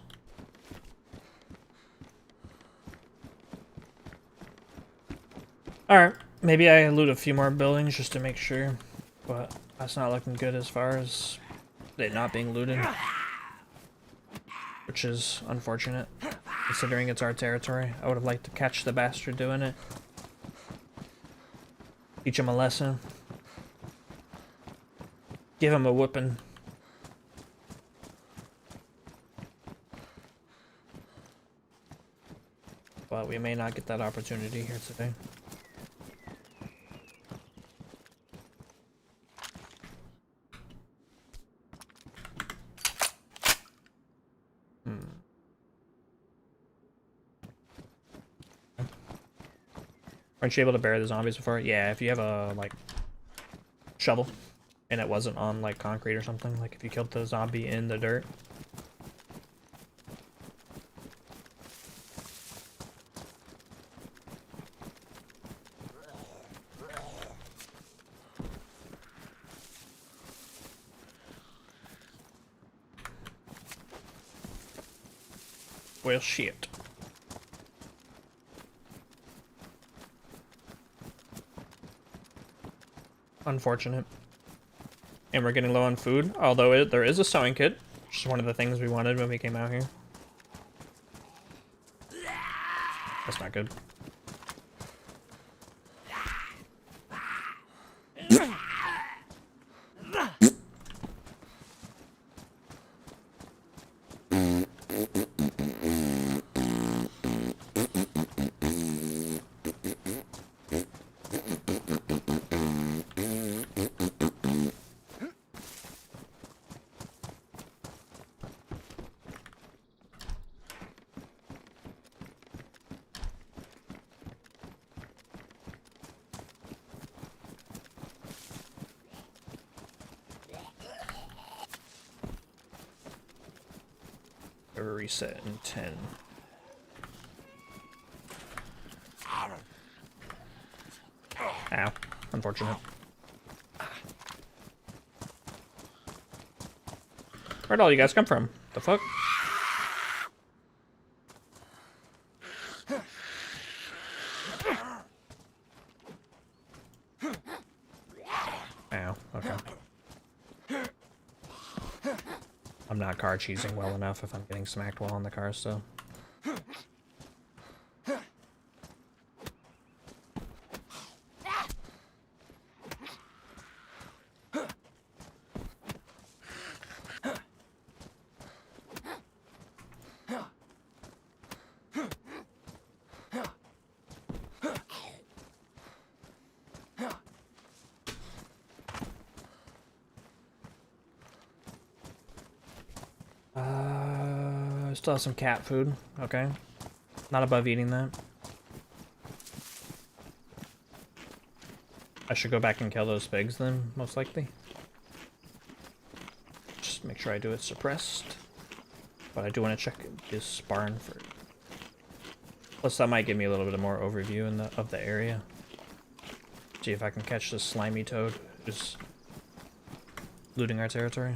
Alright, maybe I loot a few more buildings just to make sure, but that's not looking good as far as it not being looted. Which is unfortunate, considering it's our territory. I would have liked to catch the bastard doing it. Teach him a lesson. Give him a whooping. But we may not get that opportunity here today. Aren't you able to bury the zombies before? Yeah, if you have a, like, shovel, and it wasn't on, like, concrete or something, like if you killed the zombie in the dirt. Well, shit. Unfortunate. And we're getting low on food, although there is a sewing kit, which is one of the things we wanted when we came out here. That's not good. Reset in 10. Ow. Unfortunate. Where'd all you guys come from? The fuck? Ow. Okay. I'm not car cheesing well enough if I'm getting smacked while on the car still. Still have some cat food. Okay. Not above eating that. I should go back and kill those pigs then, most likely. Just make sure I do it suppressed. But I do want to check this barn first. Plus that might give me a little bit more overview of the area. See if I can catch this slimy toad who's looting our territory.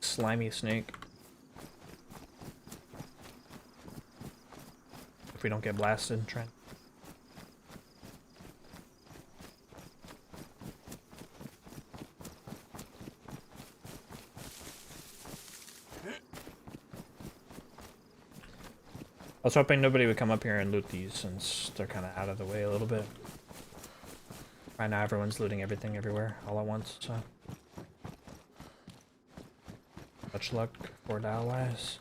Slimy snake. If we don't get blasted, trying. I was hoping nobody would come up here and loot these since they're kind of out of the way a little bit. Right now everyone's looting everything everywhere all at once, so. Much luck for Dayz.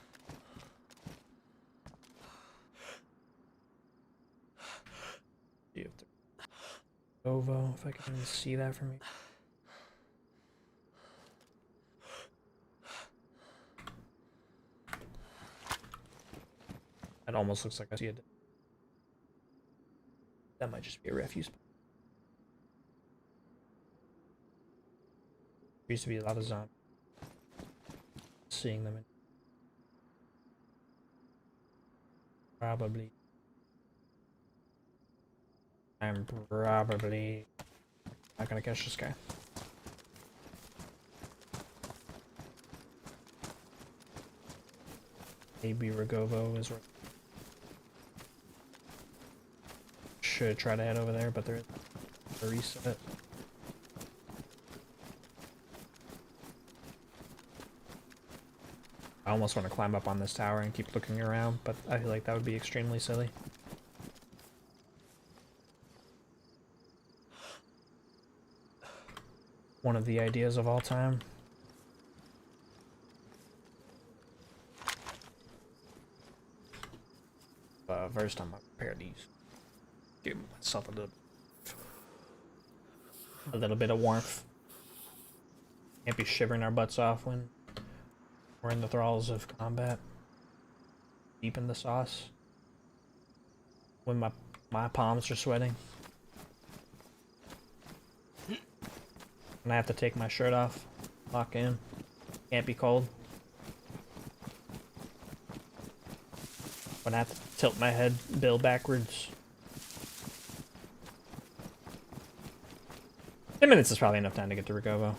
Ovo, if I can even see that for me. It almost looks like I see it. That might just be a refuse. There used to be a lot of zombies. Seeing them. Probably. I'm probably not gonna catch this guy. Maybe Ragovo is. Should try to head over there, but there's a reset. I almost want to climb up on this tower and keep looking around, but I feel like that would be extremely silly. One of the ideas of all time. First I'm gonna prepare these. Give myself a little bit of warmth. Can't be shivering our butts off when we're in the thralls of combat. Deep in the sauce. When my palms are sweating. And I have to take my shirt off. Lock in. Can't be cold. When I have to tilt my head, bill backwards. 10 minutes is probably enough time to get to Ragovo.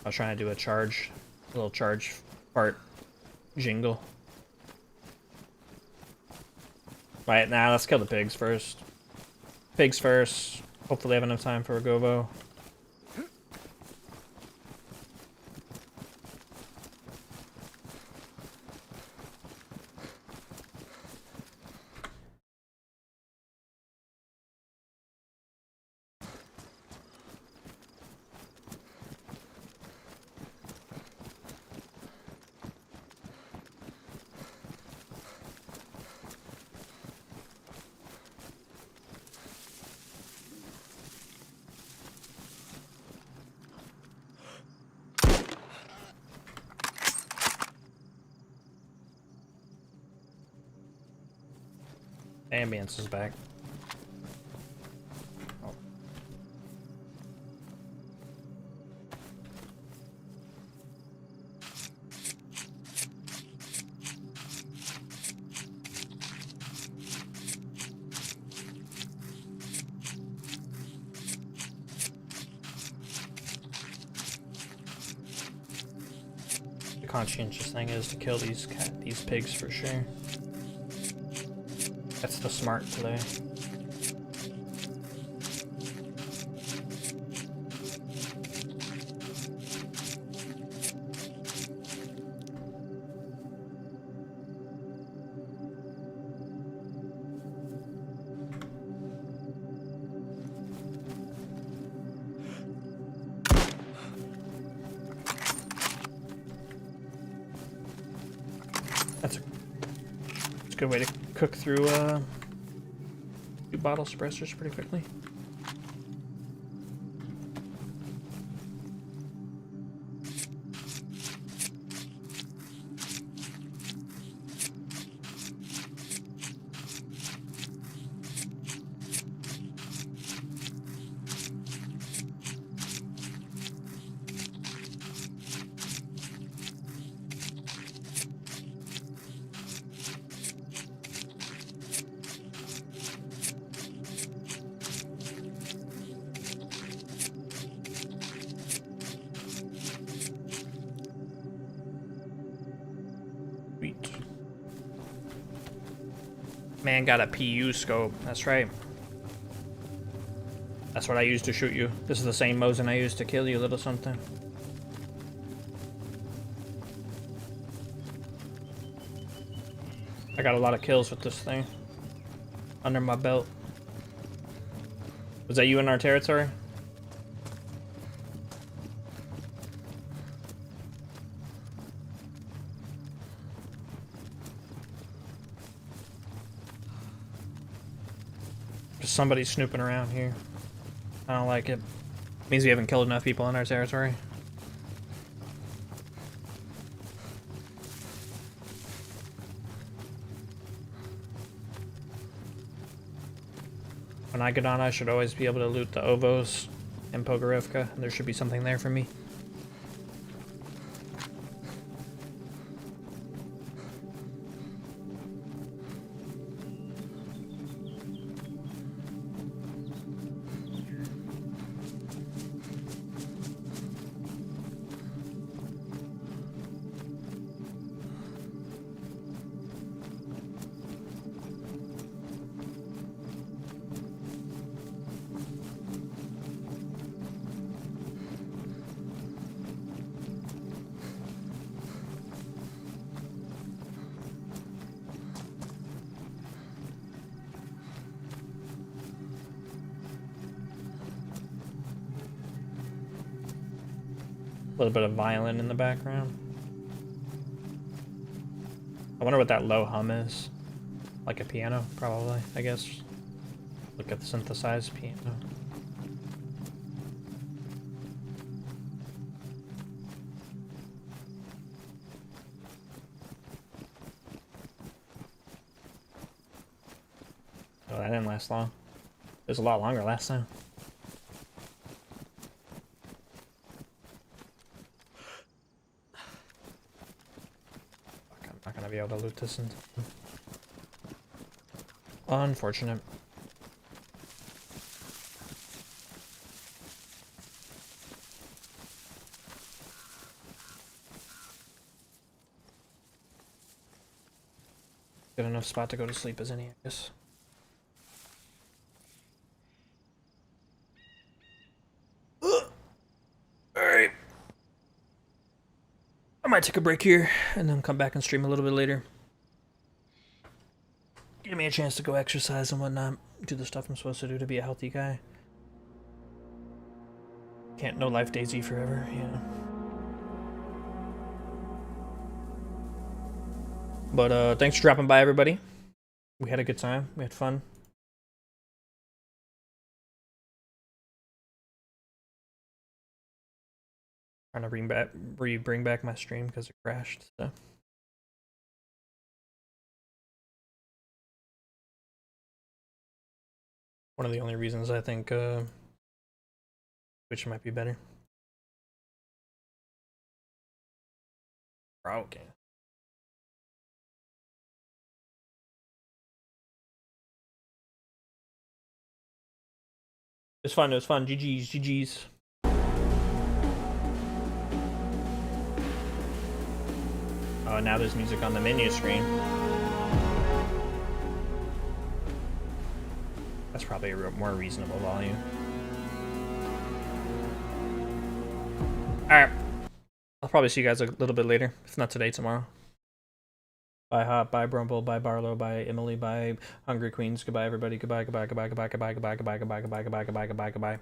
I was trying to do a little charge part jingle. Right, now let's kill the pigs first. Pigs first. Hopefully I have enough time for Ragovo. Ambience is back. Oh. The conscientious thing is to kill these pigs for sure. That's the smart play. That's a good way to cook through 2 bottle suppressors pretty quickly. Man got a PU scope. That's right. That's what I used to shoot you. This is the same Mosin I used to kill you, little something. I got a lot of kills with this thing. Under my belt. Was that you in our territory? Just somebody snooping around here. I don't like it. Means we haven't killed enough people in our territory. When I get on, I should always be able to loot the Ovos in Pogorevka. There should be something there for me. A little bit of violin in the background. I wonder what that low hum is. Like a piano, probably, I guess. Look at the synthesized piano. Oh, that didn't last long. It was a lot longer last time. Not gonna be able to loot this in time. Unfortunate. Good enough spot to go to sleep as any, I guess. Alright. I might take a break here and then come back and stream a little bit later. Give me a chance to go exercise and whatnot. Do the stuff I'm supposed to do to be a healthy guy. Can't no life Dayz forever, yeah. But thanks for dropping by, everybody. We had a good time. We had fun. Trying to bring back my stream because it crashed. So. One of the only reasons I think Twitch might be better. Okay. It was fun. It was fun. GG's. GG's. Oh, now there's music on the menu screen. That's probably a more reasonable volume. Alright. I'll probably see you guys a little bit later. If not today, tomorrow. Bye Hop, bye Brumble, bye Barlow, bye Emily, bye Hungry Queens. Goodbye everybody. Goodbye, goodbye, goodbye, goodbye, goodbye, goodbye, goodbye, goodbye, goodbye, goodbye, goodbye, goodbye, goodbye.